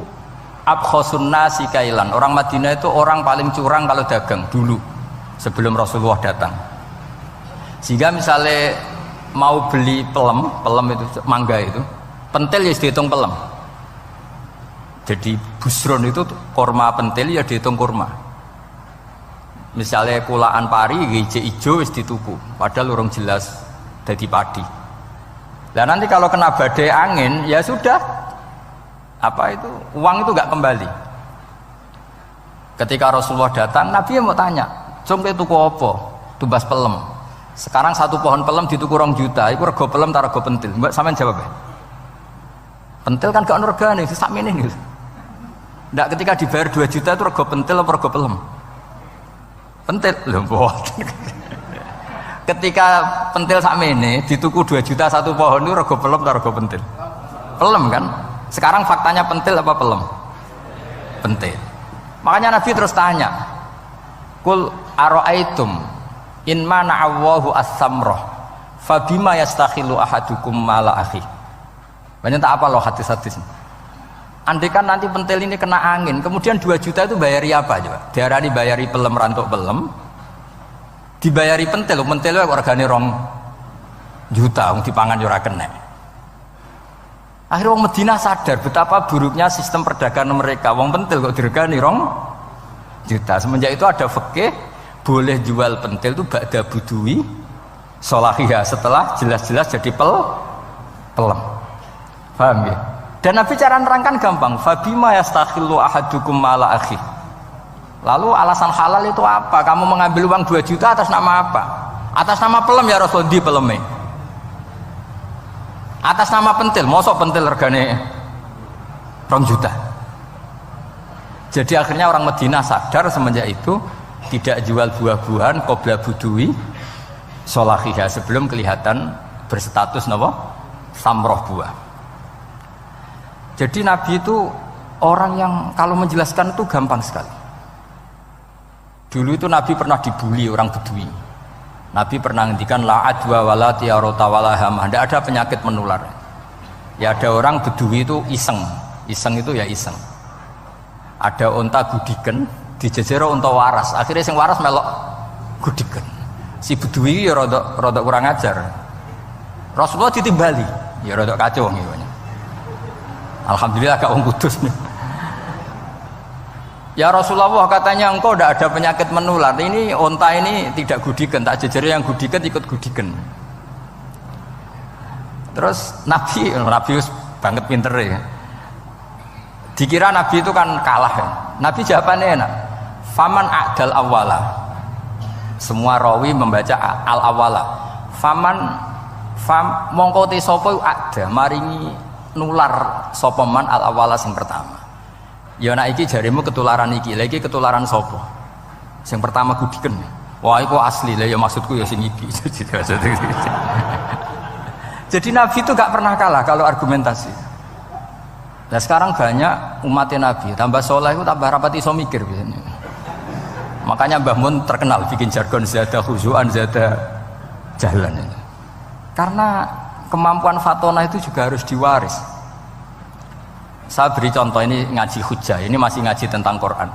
abkhasun nasi kailan. Orang Madinah itu orang paling curang kalau dagang dulu sebelum Rasulullah datang. Sehingga misalnya mau beli pelem itu mangga itu, pentil ya dihitung pelem. Jadi busron itu kurma pentil ya dihitung kurma. Misalnya kulaan pari hijau ijo wis dituku, padahal urung jelas dadi padi. Dan nanti kalau kena badai angin ya sudah, apa itu uang itu nggak kembali. Ketika Rasulullah datang, Nabi mau tanya, "Cung tuku apa?" Tubas pelem. Sekarang satu pohon pelem dituku 2 juta, itu rego pelem ta rego pentil? Mbak sampean jawab ya. Pentil kan gak ono regane, sakmene niku. Ndak ketika dibayar 2 juta itu rego pentil apa rego pelem? Pentil lho mboten. Ketika pentil sakmene dituku 2 juta satu pohon itu rego pelem atau rego pentil? Pelem kan? Sekarang faktanya pentil apa pelem? Pentil. Makanya Nabi terus tanya, "Qul ara'aitum in mana'allahu as-samrah fabima yastakhilu ahadukum mala akhi." Banyak tak apa loh hadis-hadis. Andai kan nanti pentil ini kena angin, kemudian 2 juta itu bayari apa coba? Diarani bayari pelem rantuk pelem, dibayari pentil itu regane 2 juta, dipangan ora kena. Akhirnya wong Madinah sadar betapa buruknya sistem perdagangan mereka. Wong pentil kok diregani 2 juta. Semenjak itu ada fikih boleh jual pentil itu ba'da budui sholahiyah, setelah jelas-jelas jadi pelem. Paham ya? Dan Nabi cara nerangkan gampang. Fabima yastakhillu ahadukum mala akhi. Lalu alasan halal itu apa? Kamu mengambil uang 2 juta atas nama apa? Atas nama pelem ya Rasul, di peleme. Atas nama pentil, mosok pentil regane 2 juta. Jadi akhirnya orang Madinah sadar semenjak itu tidak jual buah-buahan qobla budui sholahiyah, sebelum kelihatan berstatus napa? Samroh buah. Jadi Nabi itu orang yang kalau menjelaskan itu gampang sekali. Dulu itu Nabi pernah dibully orang Bedui. Nabi pernah ngendikan la adwa wala tiarota wala hamah, tidak ada penyakit menular. Ya ada orang Bedui itu iseng itu ya iseng. Ada unta gudiken, dijejero unta waras. Akhirnya sing waras melok gudiken. Si Bedui ya rada kurang ajar. Rasulullah ditimbali, ya rada kacau ngene. Alhamdulillah gak wong kudus nih. Ya Rasulullah, katanya engkau tidak ada penyakit menular. Ini onta ini tidak gudiken, tak jejeri yang gudiken ikut gudiken. Terus Nabi banget pinter ya. Dikira Nabi itu kan kalah ya. Nabi jawabannya enak. Faman a'dal awwala. Semua rawi membaca al awwala. Mongko te sapa ada maringi nular sopeman al awalas yang pertama. Ya nak iki jarimu ketularan iki, lagi ketularan sopo. Yang pertama gudiken. Wah itu asli lah ya, maksudku ya sing iki. Jadi Nabi itu gak pernah kalah kalau argumentasi. Nah sekarang banyak umatnya Nabi tambah soleh itu tambah rapat iso mikir biasanya. Makanya Mbah Mun terkenal bikin jargon zada khusyuan zada jalan ini. Karena kemampuan fatona itu juga harus diwaris. Saya beri contoh, ini ngaji hujjah, ini masih ngaji tentang Quran.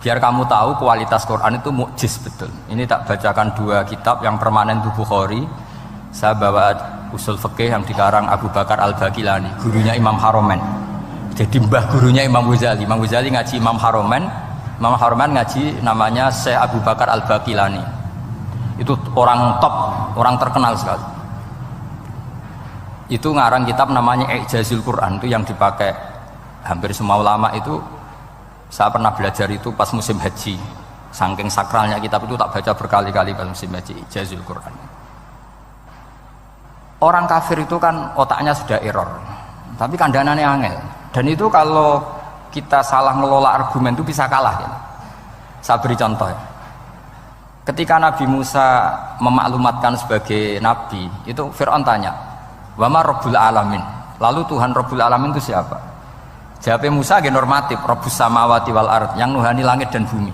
Biar kamu tahu kualitas Quran itu mukjiz betul. Ini tak bacakan dua kitab, yang permanen itu Bukhari. Saya bawa usul fikih yang dikarang Abu Bakar Al-Baqilani, gurunya Imam Haromen. Jadi mbah gurunya Imam Ghazali. Imam Ghazali ngaji Imam Haromen, Imam Haromen ngaji namanya Syekh Abu Bakar Al-Baqilani. Itu orang top, orang terkenal sekali. Itu ngarang kitab namanya I'jazul Quran, itu yang dipakai hampir semua ulama itu. Saya pernah belajar itu pas musim haji. Saking sakralnya kitab itu tak baca berkali-kali pas musim haji, I'jazul Quran. Orang kafir itu kan otaknya sudah error, tapi kandanannya angel. Dan itu kalau kita salah ngelola argumen itu bisa kalah ya. Saya beri contoh ya. Ketika Nabi Musa memaklumatkan sebagai nabi, itu Fir'aun tanya, "Wa ma Rabbul Alamin?" Lalu Tuhan Rabbul Alamin itu siapa? Jawabnya Musa gen normatif, Rabbus samawati wal ard, yang nuhani langit dan bumi.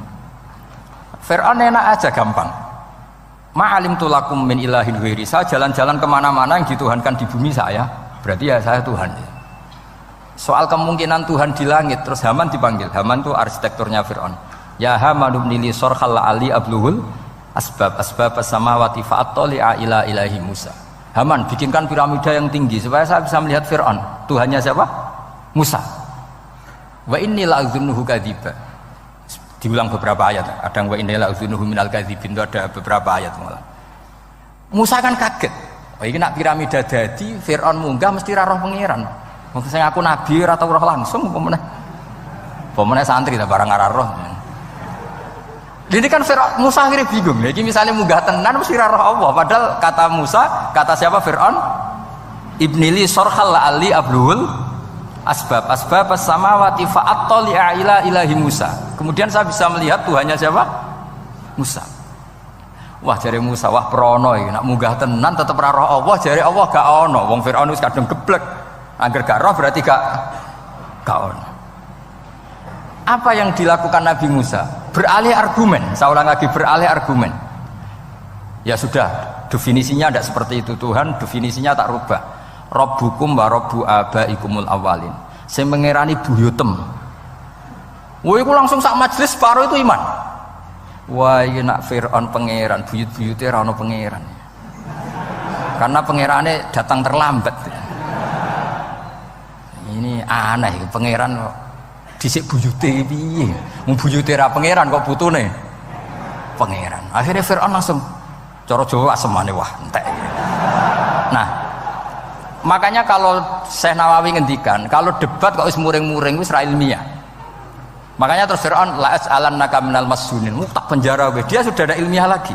Fir'aun enak aja, gampang. Ma'alim tulakum min ilahin ghairi. Saya jalan-jalan kemana-mana yang dituhankan di bumi saya, berarti ya saya Tuhan. Soal kemungkinan Tuhan di langit, terus Haman dipanggil. Haman itu arsitekturnya Fir'aun. Ya Haman ibnili sorkhal ali abluhul asbab as-samawati fa'attali'a ila ilahi Musa. Haman, bikinkan piramida yang tinggi supaya saya bisa melihat Fir'aun. Tuhannya siapa? Musa. Wa inni la'adzunuhu kadziba. Diulang beberapa ayat. Ada wa inni la'adzunuhu minal kadzibin, itu ada beberapa ayat malah. Musa kan kaget. Oh, ini nak piramida dadi Fir'aun munggah mesti ra roh pangeran. Wong sing aku nabi ora tau roh langsung pemenang santri ta barang ora roh. Ini kan Fir'aun, Musa akhirnya bingung. Lagi misalnya munggah tenan mesti ra roh Allah. Padahal kata Musa, kata siapa Fir'aun? Ibnili sorkhal ali abluhul asbab as-samawati fa'attali'a ila ilahi Musa. Kemudian saya bisa melihat Tuhannya siapa? Musa. Wah jare Musa, wah prono iki nak munggah tenan tetep ra roh Allah, jare Allah gak ono. Wong Firaun wis kadung geblek. Angger gak roh berarti gak ono. Apa yang dilakukan Nabi Musa? Beralih argumen. Saya ulang lagi, beralih argumen. Ya sudah, definisinya tidak seperti itu. Tuhan definisinya tak rubah. Rabbukum wa rabbu abaikumul awalin. Saya mengerani buyutem. Wah, itu langsung sak majelis separuh itu iman. Wah, ini nak Fir'aun pangeran, buyut-buyutnya rano pangeran. Karena pangerannya datang terlambat. Ini aneh, pangeran dhisik buyute piye? Wong buyute ra pangeran kok putune pangeran. Akhirnya Fir'aun langsung cara Jawa asemane wah entek. Nah, makanya kalau Syekh Nawawi ngendikan, kalau debat kok wis muring-muring wis ra ilmiah. Makanya terus Fir'aun la as'alannaka minal masjunin, tak penjara we. Dia sudah ada ilmiah lagi.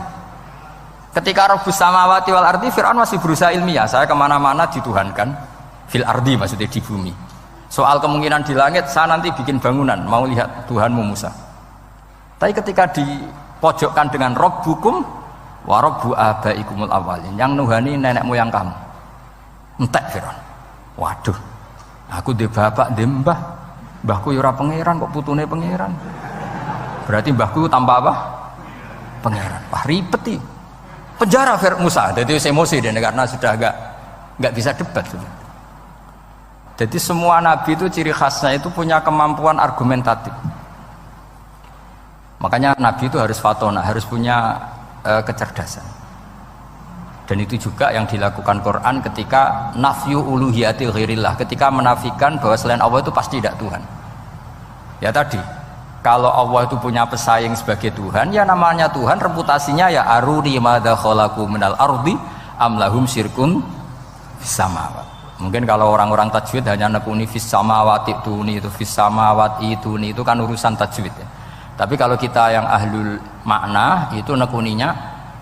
Ketika Rabbus samawati wal ardi, Fir'aun masih berusaha ilmiah. Saya kemana-mana dituhankan fil ardi, maksudnya di bumi. Soal kemungkinan di langit, saya nanti bikin bangunan, mau lihat Tuhanmu Musa. Tapi ketika dipojokkan dengan Rabbukum wa rabbu abaikumul awalin, yang nuhani nenek moyang kamu, entek Fir'aun. Waduh, aku di bapak di mbah, mbahku yura pangeran kok putune pangeran. Berarti mbahku tanpa apa? Pangeran. Wah ribet. Penjara Musa. Jadi emosi dia karena sudah nggak bisa debat. Jadi semua nabi itu ciri khasnya itu punya kemampuan argumentatif. Makanya nabi itu harus fatona, harus punya kecerdasan. Dan itu juga yang dilakukan Quran ketika nafyu uluhiyatil ghairillah, ketika menafikan bahwa selain Allah itu pasti tidak Tuhan. Ya tadi, kalau Allah itu punya pesaing sebagai Tuhan, ya namanya Tuhan, reputasinya ya aruni madza khalaqu minal ardi am lahum syirkun fis samawati. Mungkin kalau orang-orang tajwid hanya nekuni fis samawati itu fis samawati itu kan urusan tajwid ya. Tapi kalau kita yang ahlul makna itu nekuninya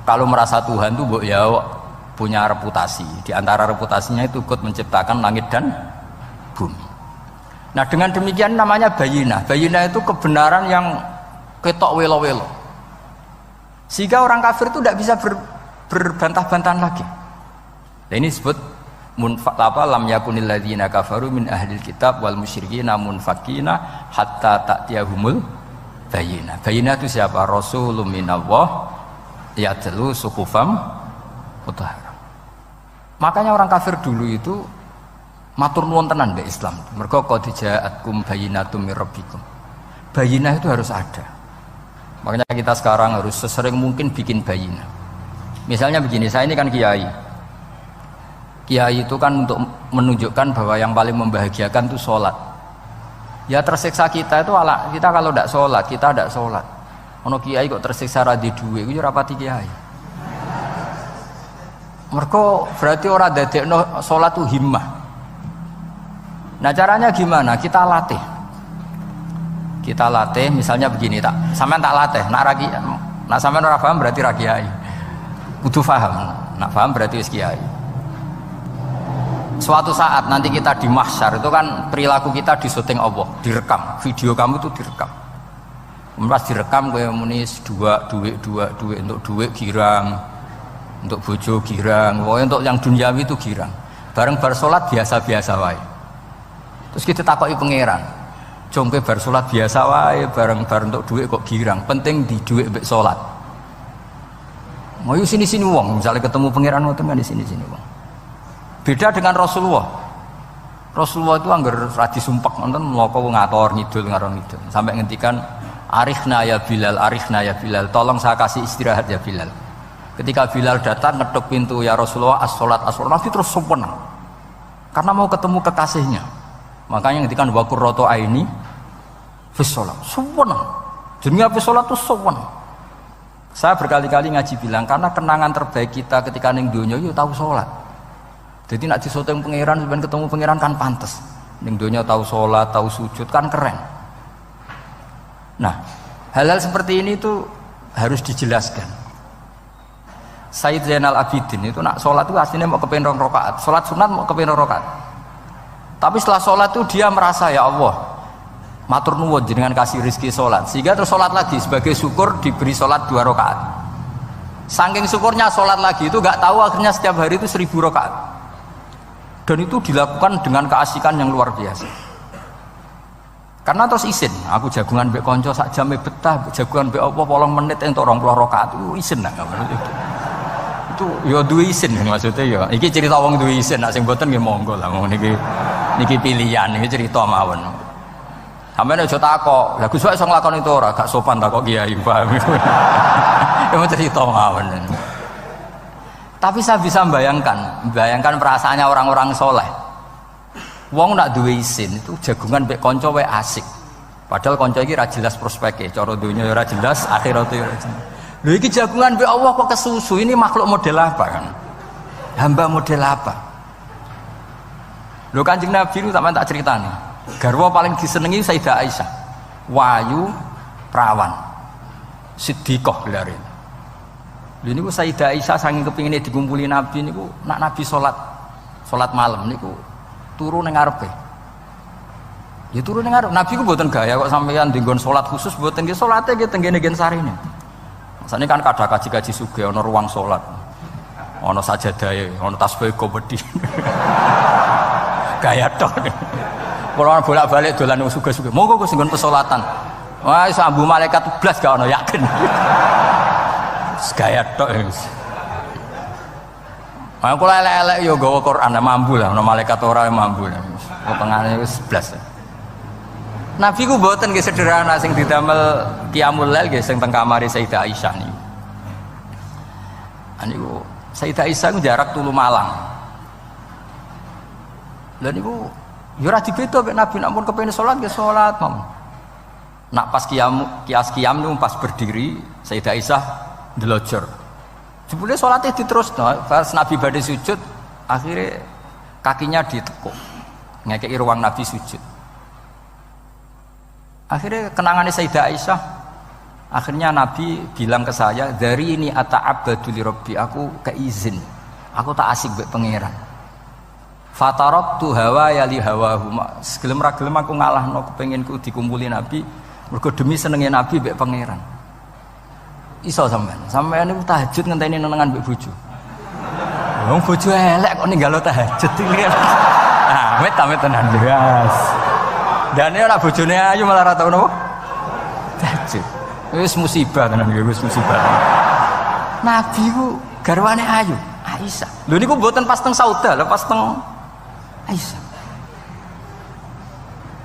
kalau merasa Tuhan itu ya punya reputasi. Di antara reputasinya itu ikut menciptakan langit dan bumi. Nah dengan demikian namanya bayinah. Bayinah itu kebenaran yang ketok welo-welo. Sehingga orang kafir itu tidak bisa berbantah-bantahan lagi. Nah, ini disebut lam yakunil ladzina kafaru min ahlil kitab wal musyrikina munfakina hatta ta'tiyahumul bayinah. Bayinah itu siapa? Rasulun minallah yatlu suhufam mutahharah. Makanya orang kafir dulu itu Matur nuwun tenan mbek Islam. Mergo qad ja'atkum bayyinatum mir rabbikum. Bayyinah itu harus ada. Makanya kita sekarang harus sesering mungkin bikin bayyinah. Misalnya begini, saya ini kan kiai. Kiai itu kan untuk menunjukkan bahwa yang paling membahagiakan itu sholat. Ya tersiksa kita itu kita kalau tidak sholat, kita tidak sholat. Ono kiai kok tersiksa ra di duwe, iku ora pati kiai. Mergo berarti ora dadekno sholat itu himmah. Nah caranya gimana? Kita latih. Kita latih misalnya begini tak. Sampean tak latih, nak sampean ora paham berarti ra kiai. Kudu paham. Nak paham berarti wis kiai. Suatu saat nanti kita di mahsyar itu kan perilaku kita disuting Allah, direkam. Video kamu itu direkam. Pas direkam kowe muni duit untuk duit girang, untuk bojo girang, pokoknya untuk yang duniawi itu girang. Bareng bar salat biasa-biasa wae. Terus kita takoki pangeran, jongke bar salat biasa wae, bareng untuk duit kok girang. Penting di duit mbek salat. Mau sini-sini wong, misalnya ketemu pangeran ngoten kan di sini-sini wong. Beda dengan Rasulullah. Rasulullah itu anggar ra disumpek nonton mloko ngator ngidul ngarang ngidul. Sampai ngendikan Arikhna ya Bilal, tolong saya kasih istirahat ya Bilal. Ketika Bilal datang ngetuk pintu, ya Rasulullah as-sholat, Nabi terus sempurna. Karena mau ketemu kekasihnya. Makanya ngendikan wa qurratu aini fis shalah. Sempurna. Jenenge fis shalah itu sempurna. Saya berkali-kali ngaji bilang karena kenangan terbaik kita ketika ning donya yo tahu salat. Jadi nak disoteng pangeran sampeyan ketemu pangeran kan pantes. Ning donya tahu salat, tahu sujud kan keren. Nah, hal-hal seperti ini tuh harus dijelaskan. Sayyid Zainal Abidin itu nak sholat itu aslinya mau kepengen 2 rakaat, sholat sunat mau kepengen 2 rakaat. Tapi setelah sholat itu dia merasa ya Allah, matur nuwun jenengan kasih rezeki sholat, sehingga terus sholat lagi sebagai syukur diberi sholat 2 rakaat. Saking syukurnya sholat lagi itu nggak tahu akhirnya setiap hari itu 1000 rakaat. Dan itu dilakukan dengan keasikan yang luar biasa. Karena terus isin, aku jagungan mbek konco sak jam betah, jagungan mbek apa 8 menit entuk 20 rakaat itu isin nah. Itu ya duwe isin maksudnya ya. Iki cerita wong duwe isin, nek sing mboten nggih monggo lah niki pilihan, iki cerita mawon. Sampeyan aja takok, lha Gus wae iso nglakoni itu ora, gak sopan takok kiai, paham. Itu cerita mawon. Tapi saya bisa bayangkan perasaannya orang-orang soleh. Wong nak duwe isin itu jagungan mbek kanca wae asik. Padahal kanca iki ra jelas prospeke, cara dunya ora jelas, akhirat ora jelas. Lho iki jagungan mbek Allah kok kesusu, ini makhluk model apa kan? Hamba model apa? Lho Kanjeng Nabi itu sampeyan tak critani. Garwa paling disenengi Sayyidah Aisyah. Wayu prawan. Siddiqah gelare. Lha niku Sayyidah Aisyah saking kepingine dikumpuli Nabi niku nak Nabi salat malam niku turun ning ngarepe. Ya turun ning ngarep. Nabi ku mboten gaya kok sampeyan dinggon salat khusus mboten nggih salate nggih tenggene gen sarine. Masane kan kada kaji-kaji sugih ana ruang salat. Ana sajadahe, ana tasbih komedi. Gaya tok. Kalau bolak-balik dolan sugih-sugih. Monggo Gus nggon pesolatan. Wah iso ambu malaikat blas gak ana yakin. Gaya tok. Aku elek-elek yo gawa Quran mambu lah, ana malaikat ora mambu lah. Potongane wis 11. Nabi ku mboten nggih sederhana sing didamel qiyamul lail nggih sing teng kamare Sayyidah Aisyah niku. Niku Sayyidah Aisyah ku jarak tulu Malang. Lha niku yo ora dibeda mek Nabi nek pun kepengin salat nggih salat mawon. Nak pas qiyam niku pas berdiri Sayyidah Aisyah ndelojor. Jebule salatnya diterusno, pas Nabi badhe sujud, akhirnya kakinya ditekuk. Ngekeki ruang Nabi sujud. Akhirnya kenangannya Sayyidah Aisyah, akhirnya Nabi bilang ke saya, dari ini ata'abbadu li rabbi, aku keizin. Aku tak asik mbek pangeran. Fatarabtu hawa ya li hawahu. Segelem ra gelem aku ngalahno kepenginku dikumpuli Nabi, mergo demi senenge Nabi mbek pangeran. Iso sampean niku tahajud ngenteni nenengan mbek bojo. Wong bojo elek kok ninggalo tahajud iki. Amit tenan jelas. Dane ora bojone ayu malah ra tau napa? Tahajud. Wis musibah tenan iki, wis musibah. Nabi ku garwane ayu, Aisyah. Lho niku mboten pas teng Sauda, lho pas teng Aisyah.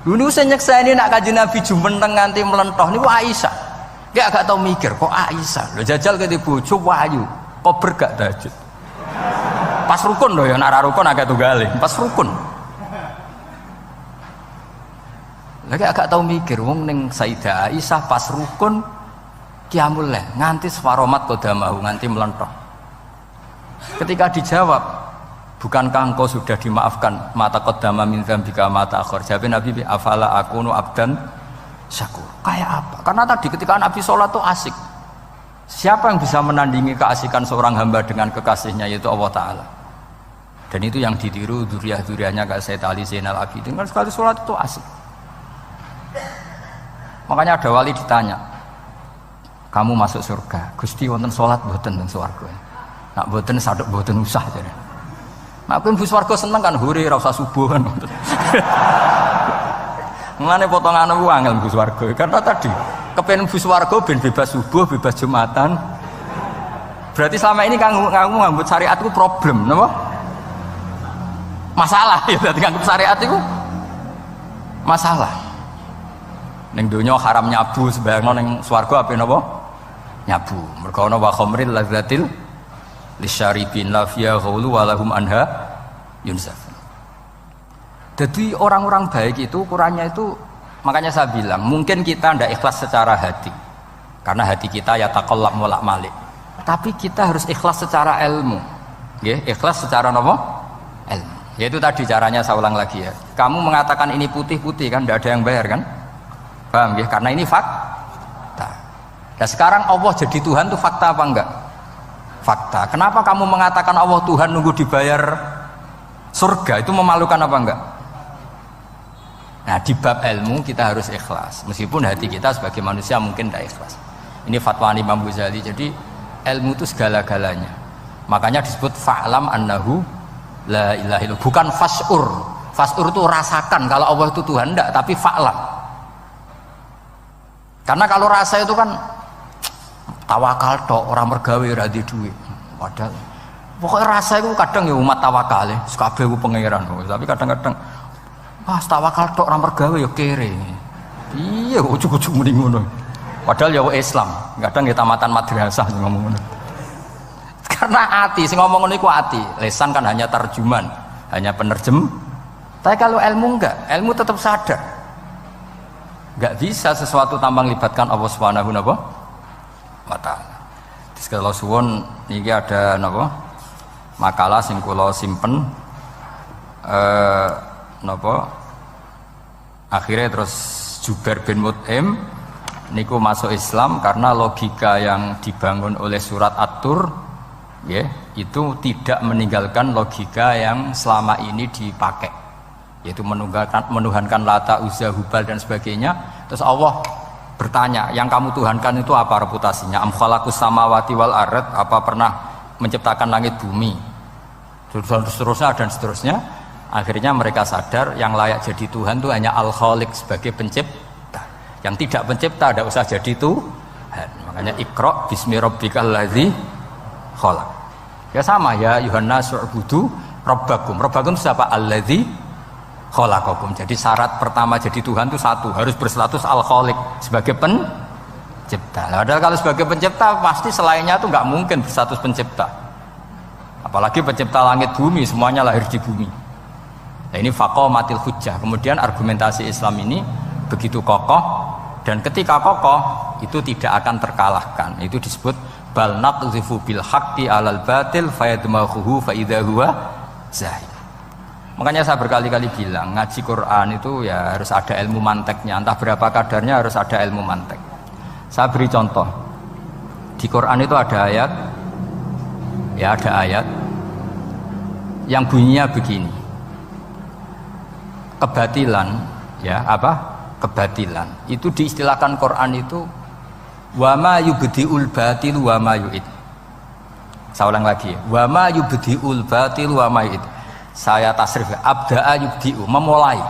Dulu sing nyekseni nak Kanjeng Nabi jumenteng nganti melentoh niku Aisyah. Gak tau mikir kok Aisyah. Lho jajal kete bojo wayu, kok bergak tahajud. Pas rukun lho ya nak ra rukun agak tunggale, pas rukun. Lagi agak tau mikir wong ning Sayyidah Aisyah pas rukun qiyamul lail nganti swaromat qadamahu nganti melentoh. Ketika dijawab, bukankah engkau sudah dimaafkan mata qaddama min dzambika mata akhir? Jawab Nabi, afala akunu abdan syakur. Kayak apa? Karena tadi ketika Nabi sholat itu asik. Siapa yang bisa menandingi keasikan seorang hamba dengan kekasihnya, yaitu Allah Ta'ala. Dan itu yang ditiru dzurriyyah-dzurriyyahnya kayak Sayyid Ali Zainal Abidin. Kan sekali sholat itu asik. Makanya ada wali ditanya, kamu masuk surga, Gusti wonten sholat mboten teng swarga. Nak mboten sadok mboten usah jare. Nak kowe mlebu swarga seneng kan hore ora usah subuh kan. Mulane potongan aku angel mlebu swarga. Karena tadi kepen mlebu swarga ben bebas subuh, bebas Jumatan. Berarti selama ini kamu ngambut syariat itu problem, napa? Masalah ya berarti nganggep syariat itu masalah. Ning donya haram nyabu sebayangno ning swarga ape napa? Nyabu. Mergo ana wa khamril lazzatil lisyaribin la fiya ghulu wa lahum anha yunsaf. Jadi orang-orang baik itu ukurannya itu, makanya saya bilang mungkin kita tidak ikhlas secara hati karena hati kita ya taqallab molak malik, tapi kita harus ikhlas secara ilmu, ya, ikhlas secara apa? Ilmu. Yaitu tadi caranya saya ulang lagi ya, kamu mengatakan ini putih-putih kan tidak ada yang bayar kan, paham ya, karena ini fakta. Nah sekarang Allah jadi Tuhan itu fakta apa enggak? Fakta. Kenapa kamu mengatakan Allah Tuhan nunggu dibayar surga, itu memalukan apa enggak? Nah di bab ilmu kita harus ikhlas, meskipun hati kita sebagai manusia mungkin tidak ikhlas. Ini fatwa Imam Ghazali. Jadi ilmu itu segala-galanya, makanya disebut fa'lam annahu la ilaha illallah, bukan fas'ur. Fas'ur itu rasakan kalau Allah itu Tuhan, enggak, tapi fa'lam. Karena kalau rasa itu kan tawakal tok, orang mergawe ora di duit. Padahal pokoknya rasa itu kadang ya umat tawakal ya, kabeh ku pangeran. Tapi kadang-kadang tawakal tok orang mergawe ya kere. Iya kok ujug-ujug muni ngono. Padahal ya Islam, kadang ya tamatan madrasah ngomong ngono. Karena hati sing ngomong ngono iku hati. Lesan kan hanya terjemahan, hanya penerjem. Tapi kalau ilmu enggak, ilmu tetap sadar. Enggak bisa sesuatu tanpa melibatkan Allah Subhanahu wa ta'ala. Terus kalau suwun niki ada napa? Makalah sing kula simpen napa? Akhirnya terus Jubair bin Mut'im niku masuk Islam karena logika yang dibangun oleh surat At-Tur ya, itu tidak meninggalkan logika yang selama ini dipakai, yaitu menuhankan Lata, Uzza, Hubal dan sebagainya. Terus Allah bertanya, yang kamu tuhankan itu apa reputasinya? Am khalaqus samawati wal ard, apa pernah menciptakan langit bumi? Seterusnya dan seterusnya. Akhirnya mereka sadar yang layak jadi Tuhan itu hanya Al-Khaliq sebagai pencipta. Yang tidak pencipta tidak usah jadi Tuhan. Makanya Iqra bismi rabbikal ladzi khalaq. Ya sama ya, Yuhannas u'budu rabbakum. Rabbakum siapa? Alladzi khalaqakum. Jadi syarat pertama jadi Tuhan itu satu, harus berstatus Al-Khaliq sebagai pencipta. Padahal kalau sebagai pencipta pasti selainnya itu nggak mungkin berstatus pencipta. Apalagi pencipta langit bumi, semuanya lahir di bumi. Nah ini faqamatil hujjah. Kemudian argumentasi Islam ini begitu kokoh, dan ketika kokoh itu tidak akan terkalahkan. Itu disebut bal naqdhifu bil haqqi 'alal batil fayadmaghuhu fa idza huwa zahid. Makanya saya berkali-kali bilang ngaji Quran itu ya harus ada ilmu manteknya, entah berapa kadarnya harus ada ilmu mantek. Saya beri contoh. Di Quran itu ada ayat, ya ada ayat yang bunyinya begini. Kebatilan, ya apa? Kebatilan. Itu diistilahkan Quran itu wa ma yubdiul batil wa ma yu'id. Saya ulang lagi. Wa ma yubdiul batil wa ma yu'id. Saya tasrif, abda'a yubdi'u, memulai.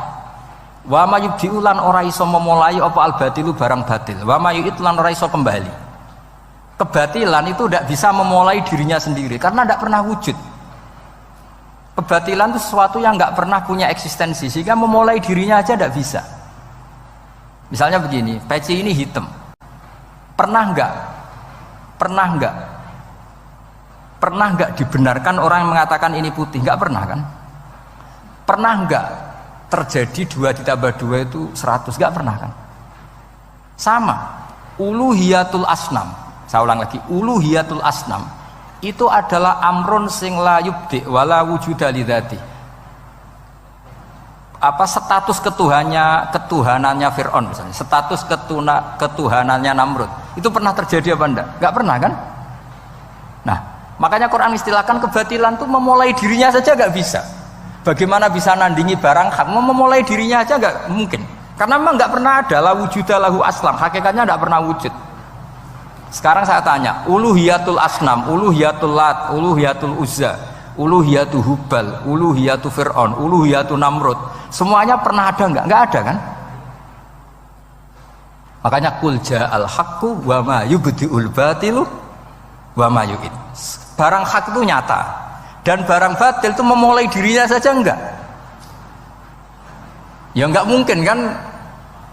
Wa ma yubdi'u lan ora iso memulai apa al-batilu barang batil. Wa ma yu'id lan ora iso kembali. Kebatilan itu tidak bisa memulai dirinya sendiri karena tidak pernah wujud. Kebatilan itu sesuatu yang nggak pernah punya eksistensi, sehingga memulai dirinya aja tidak bisa. Misalnya begini, peci ini hitam. Pernah enggak dibenarkan orang yang mengatakan ini putih? Enggak pernah kan? Pernah enggak terjadi 2 ditambah 2 itu 100? Enggak pernah kan? Sama, uluhiyatul asnam. Saya ulang lagi, uluhiyatul asnam itu adalah amrun sing la yubdi wala wujuda lidzati. Apa status ketuhanannya Fir'aun misalnya, status ketuhanannya Namrud itu pernah terjadi apa enggak? Enggak pernah kan? Nah, makanya Quran istilahkan kebatilan itu memulai dirinya saja enggak bisa. Bagaimana bisa nandingi barang hak? Memulai dirinya aja enggak mungkin. Karena memang enggak pernah ada la wujuda lahu aslam, hakikatnya enggak pernah wujud. Sekarang saya tanya, uluhiyatul asnam, uluhiyatul lat, uluhiyatul uzza, uluhiyatul hubal, uluhiyatul Fir'aun, uluhiyatul Namrud, semuanya pernah ada enggak? Enggak ada kan? Makanya kul ja'al haqqu wa ma yubdi'ul batilu wa ma yu'id. Barang hak itu nyata dan barang batil itu memulai dirinya saja enggak? Ya enggak mungkin kan?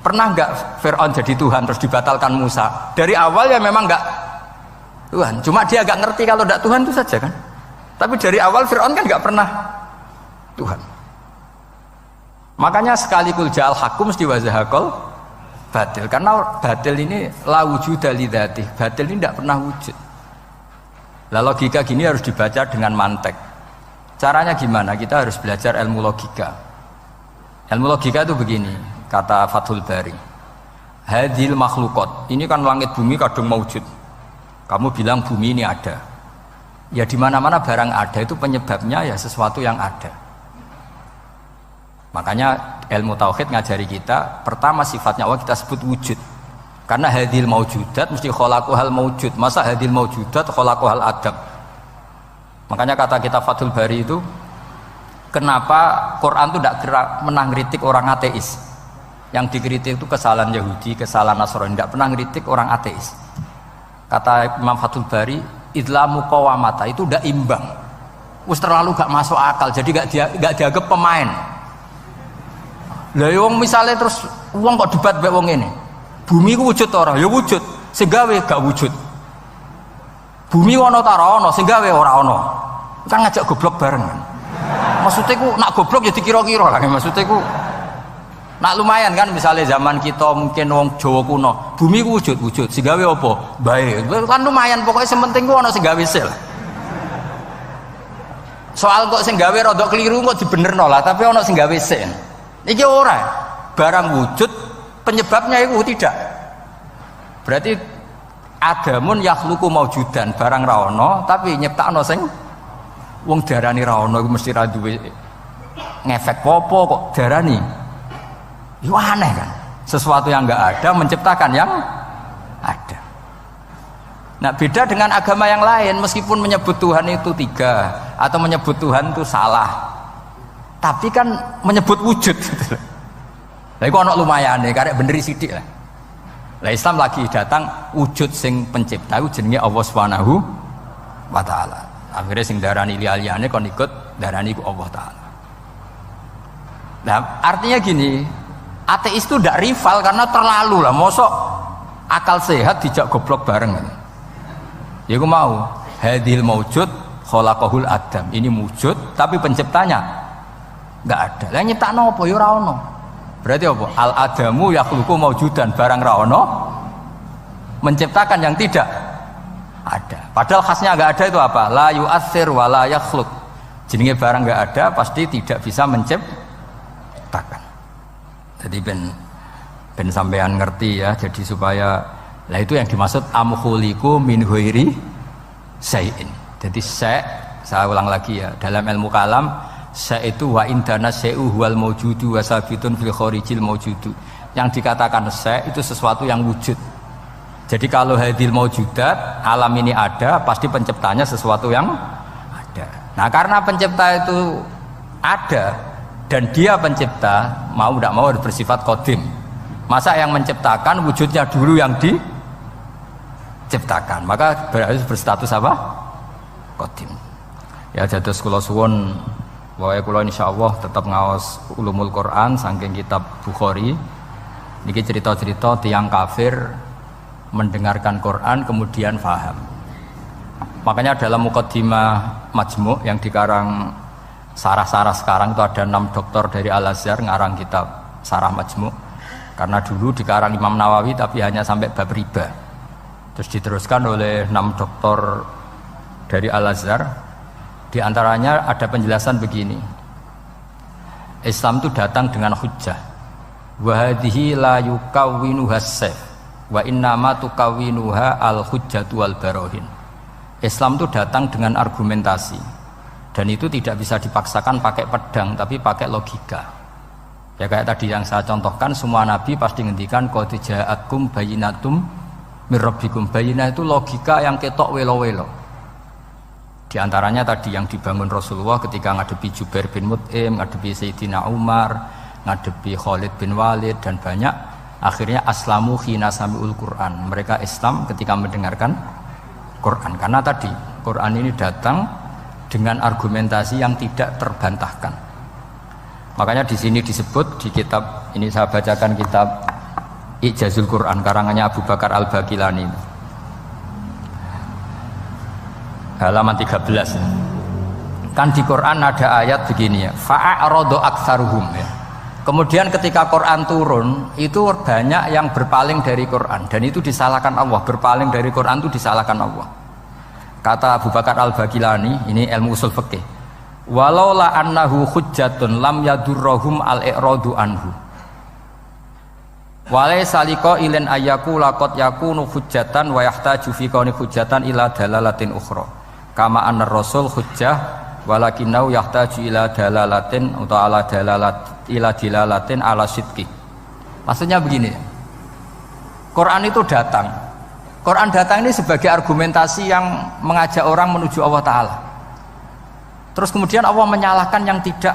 Pernah enggak Fir'aun jadi Tuhan terus dibatalkan Musa? Dari awal ya memang enggak Tuhan, cuma dia agak ngerti kalau enggak Tuhan itu saja kan? Tapi dari awal Fir'aun kan enggak pernah Tuhan. Makanya sekali kul ja'al haqqu mesti wazahakol batil, karena batil ini la wujuda lidzati, batil ini tidak pernah wujud. Lah logika gini harus dibaca dengan mantek. Caranya gimana? Kita harus belajar ilmu logika. Ilmu logika itu begini, kata Fathul Bari, hadil makhlukot, ini kan langit bumi kadung maujud. Kamu bilang bumi ini ada, ya di mana-mana barang ada itu penyebabnya ya sesuatu yang ada. Makanya ilmu tauhid ngajari kita, pertama sifatnya Allah kita sebut wujud, karena hadil maujudat mesti kholaquhal maujud. Masa hadil maujudat kholaquhal adam? Makanya kata kita Fathul Bari itu, kenapa Quran itu tidak menang kritik orang ateis? Yang dikritik itu kesalahan Yahudi, kesalahan Nasrani, tidak pernah kritik orang ateis. Kata Imam Fathul Bari, idlamu qawamata itu tidak imbang, terlalu gak masuk akal, jadi gak dianggap pemain. Lah wong misalnya terus wong kok debat mbek wong ini, bumi ku wujud ora? Ya wujud, sing gawe gak wujud. Bumi ana ta ora ana, sing gawe ora ana. Kan ngajak goblok bareng kan. Maksudnya ku nak goblok ya dikira-kira lah, maksudnya ku nak lumayan kan, misalnya zaman kita mungkin wong Jawa kuno, bumi ku wujud, sing gawe apa? Baik. Kan lumayan, pokoknya sementing ku ana sing gawe sil. Soal kok sing gawe rada keliru kok dibenerno lah, tapi ana sing gawe sin. Iki ora barang wujud penyebabnya itu tidak. Berarti adamun yakhluqu maujudan, barang ra ono tapi nyiptakno sing wong darani ra ono iku mesti ra duwe ngefek apa kok darani. Itu aneh kan? Sesuatu yang enggak ada menciptakan yang ada. Nah, beda dengan agama yang lain, meskipun menyebut Tuhan itu 3 atau menyebut Tuhan itu salah, tapi kan menyebut wujud. Lah iku ana lumayane, karek bener sithik lah. Lah Islam lagi datang wujud sing pencipta iku jenenge Allah Subhanahu wa taala. Akhirnya sing darani liyane kon ikut darani iku Allah taala. Nah, artinya gini, ateis itu ndak rival karena terlalu lah, mosok akal sehat dijak goblok bareng. Ya iku mau hadil maujud khalaqahul adam, ini wujud tapi penciptanya enggak ada. Lah nyiptakno apa ya ora ono. Berarti apa? Al adamu yakhluqu maujudan, barang ra ono menciptakan yang tidak ada. Padahal khasnya enggak ada itu apa? La yu'athir wa la yakhluq. Jenenge barang enggak ada pasti tidak bisa menciptakan. Jadi ben sampean ngerti ya, jadi supaya lah itu yang dimaksud amkhuliku min ghairi syai'in. Jadi saya ulang lagi ya, dalam ilmu kalam itu wa indana syai'u wal maujudu wa sabitun fil kharijil maujudu. Yang dikatakan itu sesuatu yang wujud. Jadi kalau hadil maujudat, alam ini ada, pasti penciptanya sesuatu yang ada. Nah, karena pencipta itu ada dan dia pencipta, mau tidak mau harus bersifat qadim. Masa yang menciptakan wujudnya dulu yang diciptakan, maka harus berstatus apa? Qadim. Ya dados kula suwun, wae kula insyaallah tetap ngaos ulumul Quran saking kitab Bukhari. Niki cerita-cerita tiang kafir mendengarkan Quran kemudian faham. Makanya dalam Muqaddimah Majmu' yang dikarang sarah-sarah sekarang itu ada 6 doktor dari Al-Azhar ngarang kitab Sarah Majmu'. Karena dulu dikarang Imam Nawawi tapi hanya sampai bab riba. Terus diteruskan oleh 6 doktor dari Al-Azhar. Di antaranya ada penjelasan begini. Islam itu datang dengan hujjah. Wa hadhihi la yukawwinuha as-sayf wa innama tukawwinuha al-hujjatu wal barahin. Islam itu datang dengan argumentasi dan itu tidak bisa dipaksakan pakai pedang tapi pakai logika. Ya kayak tadi yang saya contohkan, semua nabi pasti ngendikan qad ja'akum bayyinatum mir rabbikum. Bayyinah itu logika yang ketok welo-welo. Di antaranya tadi yang dibangun Rasulullah ketika ngadepi Jubair bin Mut'im, ngadepi Sayyidina Umar, ngadepi Khalid bin Walid dan banyak. Akhirnya aslamu khina sami'ul Quran. Mereka Islam ketika mendengarkan Quran. Karena tadi Quran ini datang dengan argumentasi yang tidak terbantahkan. Makanya di sini disebut di kitab ini, saya bacakan kitab Ijazul Quran karangannya Abu Bakar Al-Baqilani. Halaman 13. Kan di Quran ada ayat begini ya. Fa'aradu aktsaruhum ya. Kemudian ketika Quran turun itu banyak yang berpaling dari Quran dan itu disalahkan Allah. Berpaling dari Quran itu disalahkan Allah. Kata Abu Bakar Al-Baqilani, ini ilmu usul fikih. Walau la annahu hujjatun lam yadurrohum al-i'radu anhu. Walai saliko ilen ayaku lakot yakunu hujjatan wa yahtaju fi kauni hujjatan ila dalalatin ukhra. Kama anna rasul hujjah walakinau yahtaju ila dalalatin atau ala dalalat ila dilalatin ala sidqi. Maksudnya begini, Quran itu datang. Quran datang ini sebagai argumentasi yang mengajak orang menuju Allah Ta'ala. Terus kemudian Allah menyalahkan yang tidak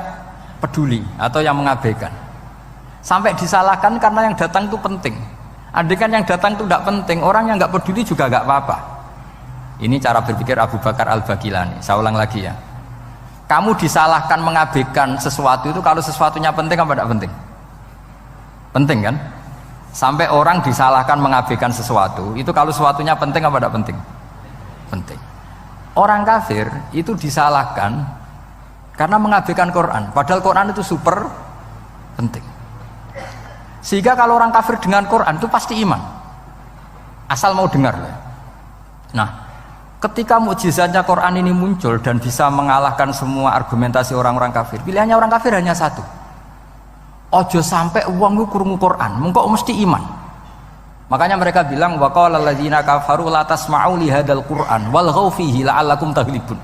peduli atau yang mengabaikan. Sampai disalahkan karena yang datang itu penting. Andaikan yang datang itu tidak penting, orang yang nggak peduli juga nggak apa-apa. Ini cara berpikir Abu Bakar Al-Baqilani. Saya ulang lagi ya. Kamu disalahkan mengabaikan sesuatu itu kalau sesuatunya penting apa tidak penting? Penting kan? Sampai orang disalahkan mengabaikan sesuatu itu kalau sesuatunya penting apa tidak penting? Penting. Orang kafir itu disalahkan karena mengabaikan Quran. Padahal Quran itu super penting. Sehingga kalau orang kafir dengan Quran itu pasti iman. Asal mau dengar. Nah, ketika mukjizatnya Quran ini muncul dan bisa mengalahkan semua argumentasi orang-orang kafir, pilihannya orang kafir hanya satu. Ojo sampai uang lu krungu Quran, mengko mesti iman. Makanya mereka bilang wa qala alladziina kafaru la tasma'u li hadzal Qur'an walghaw fihi la'allakum taghlibun.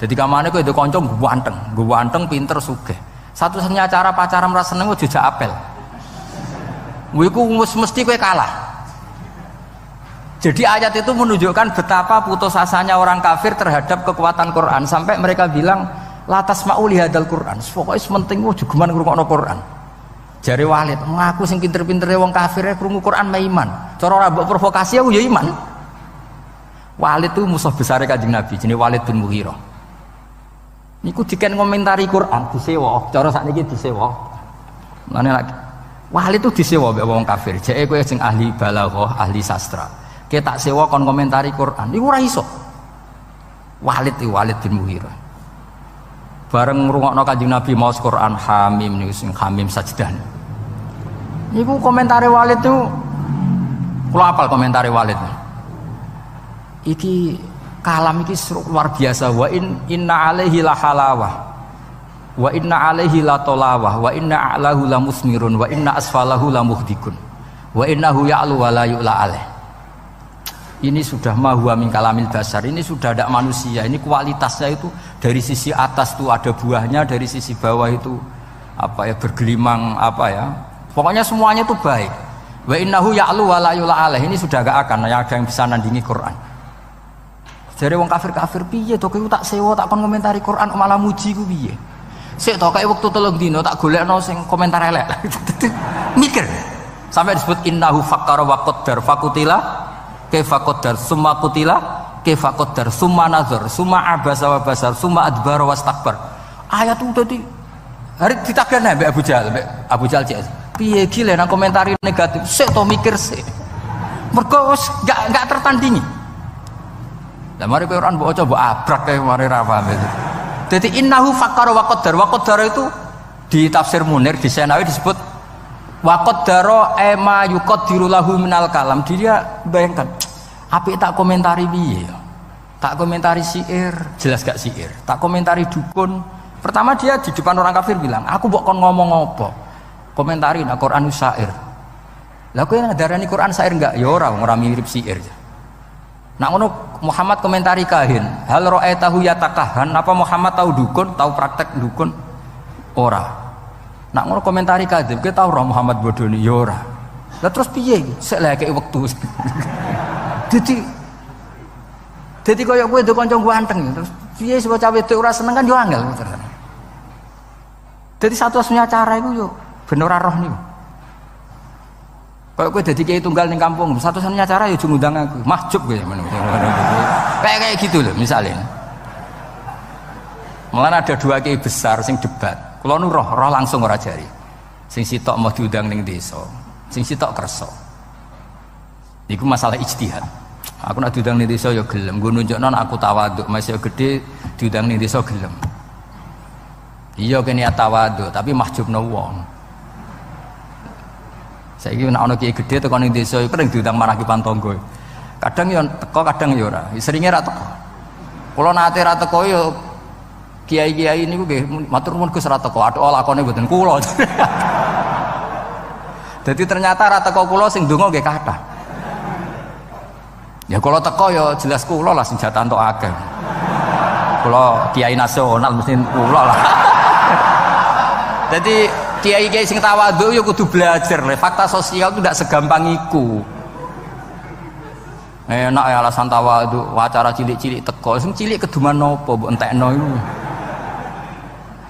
Jadi kamane kowe itu kanca ganteng, pinter sugih. Satu-satunya cara pacaran merasa seneng ojo jak apel. Kuwi ku mesti kowe kalah. Jadi ayat itu menunjukkan betapa putus asanya orang kafir terhadap kekuatan Quran sampai mereka bilang la tasma'u li hadzal Qur'an. Pokoke penting ojo geman ngrungokno Quran. Jare Walid, ngaku sing pinter-pintere wong kafir krungu Quran mah iman. Cara ora mbok provokasi aku ya iman. Walid itu musuh besar Kanjeng Nabi, jenenge Walid bin Mughirah. Niku diken komentari Quran disewa, cara sakniki disewa. Mane lagi Walid itu disewa mbek wong kafir. Jeke kowe sing ahli balaghah, ahli sastra. Kita tak sewa kon komentari Quran, itu ora iso. Walid bin Mughirah. Bareng ngrungokno Kanjeng Nabi maos Quran Hamim niku sing Hamim sajdah. Niku komentari Walid itu kula apal komentari Walid. Iki kalam iki luar biasa. Wa inna alaihi la halawah. Wa inna alaihi la tolawah. Wa inna a'lahu la musmirun. Wa inna asfalahu la muhdikun. Wa innahu ya'lu wa la yu'la alaih. Ini sudah mahuwa min kalamil basar, ini sudah ada manusia, ini kualitasnya itu dari sisi atas tuh ada buahnya, dari sisi bawah itu apa ya bergelimang apa ya, pokoknya semuanya itu baik. Wa innahu ya'lu wa la yu'la alaih, ini sudah gak akan ada yang bisa nandingi Quran. Jadi wong kafir piye to kowe tak sewa tak kon komentari Quran malah muji ku piye? Sik to kayak waktu 3 dino tak golekno sing komentar elek. Mikir. Sampai disebut innahu fakkara wa qaddar fakutila kaifa qaddar summa qutila kaifa qaddar summa nazar summa abasa wa basar summa adbara wastakbar. Ayat itu tadi hari ditagihna mbek Abu Jahal cek. piye gile nang komentari negatif. Sik to mikir sik. Mergo wis gak tertandingi. Lah mari Quran mbok coba abrak kae mari ra paham itu. Dadi innahu fakkara wa qaddar. Wa qaddar itu di tafsir Munir di Senawi disebut wa qaddara ema yuqaddiru lahu minal kalam. Dia bayangkan apik tak komentari piye ya. Tak komentari syair, jelas gak syair. Tak komentari dukun. Pertama dia di depan orang kafir bilang, aku mbok kon ngomong apa? Komentari nak Quran syair. Lah kowe ngadarani Quran syair enggak? Ya ora mirip syair. Nak ngono Muhammad komentari kahin, hal ra'aitahu yatakahan, apa Muhammad tahu dukun, tahu praktek dukun? Ora. Nak ngono komentari kadhib, kowe tahu ora Muhammad bodoni? Ya ora. Lah terus piye iki? Sik lek wektu. Dadi koyo kowe do kanca ganteng terus piye sapa cawe wedok ora seneng kan yo angel. Dadi satu-satunya cara iku yo ben ora roh niku. Koyo kowe dadi kiai tunggal ning kampung, satu-satunya cara yo ngundang aku. Mahjub kowe men. Kayak gitu loh misalnya. Malah ada dua kiai besar sing debat. Kula nu roh langsung ora jari. Sing sitok mau diundang ning desa, sing sitok kersa. Iku masalah ijtihad. Aku nak diundang ning desa ya gelem, nggo nunjukno aku tawaduk, masih gede diundang ning desa gelem. Iya kene tawaduk, tapi mahjubno wong. Saiki nek ana kiai gede teko ning desa iku ning diundang maraki pantangga. Kadang ya teko, kadang ya ora. Seringe ra teko. Kula nate ra teko ya kiai-kiai niku nggih matur nuwun Gus ra teko, athuk lakone mboten kula. Jadi ternyata ra teko kula sing ndonga nggih kathah. Ya kalau teko ya jelas kula lah senjata entuk akeh. Kula kiai nasional mesti kula lah. Jadi kiai-kiai sing tawadhu ya kudu belajar le. Fakta sosial itu tidak segampang iku. Enak ya alasan tawadhu, acara cilik-cilik teko, sing cilik keduman nopo mbok entekno iku.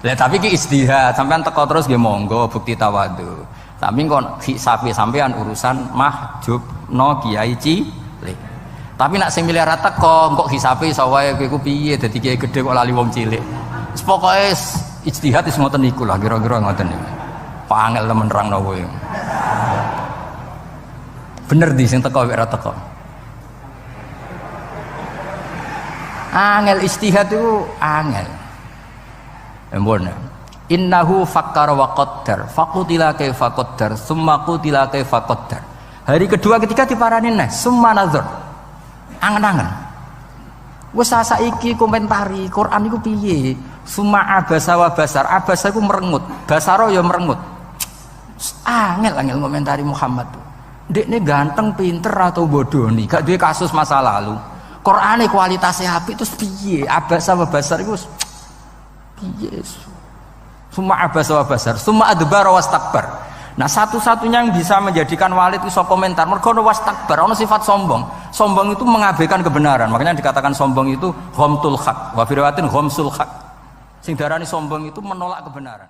Lah tapi ki istihad, sampean teko terus nggih monggo bukti tawadhu. Tapi kok sapi sampean urusan mahjubno kiai cilik. Tapi nak sing miliar teko kok hisabe iso wae kowe ku piye dadi kiai gedhe kok lali wong cilik. Wis pokoke ijtihad wis ngoten niku lah kira-kira ngoten niku. Pangel temen nerangno kowe. Bener di sing teko wek ora teko. Angel ijtihad itu angel. Embon. Innahu fakkara wa qaddar, faqutila kaifa qaddar, summa qutila kaifa qaddar. Hari kedua ketika diparani neh, summa nazar. Angen-angen. Wes saiki komentari Quran iku piye? Summa abasa wa basar. Abasa iku merengut, basaro ya merengut. Angel komentari Muhammad. Ndekne ganteng, pinter atau bodoh nih, gak duwe kasus masa lalu. Qur'ane kualitasnya apik terus piye? Abasa wa basar iku piye? Summa abasa wa basar, summa adbara wastakbar. Nah satu-satunya yang bisa menjadikan walid itu komentar mergo ono wastakbar, ono sifat sombong. Sombong itu mengabaikan kebenaran. Makanya dikatakan sombong itu ghamtul haq, wa fi riwayatin ghamsul haq. Sing darani sombong itu menolak kebenaran.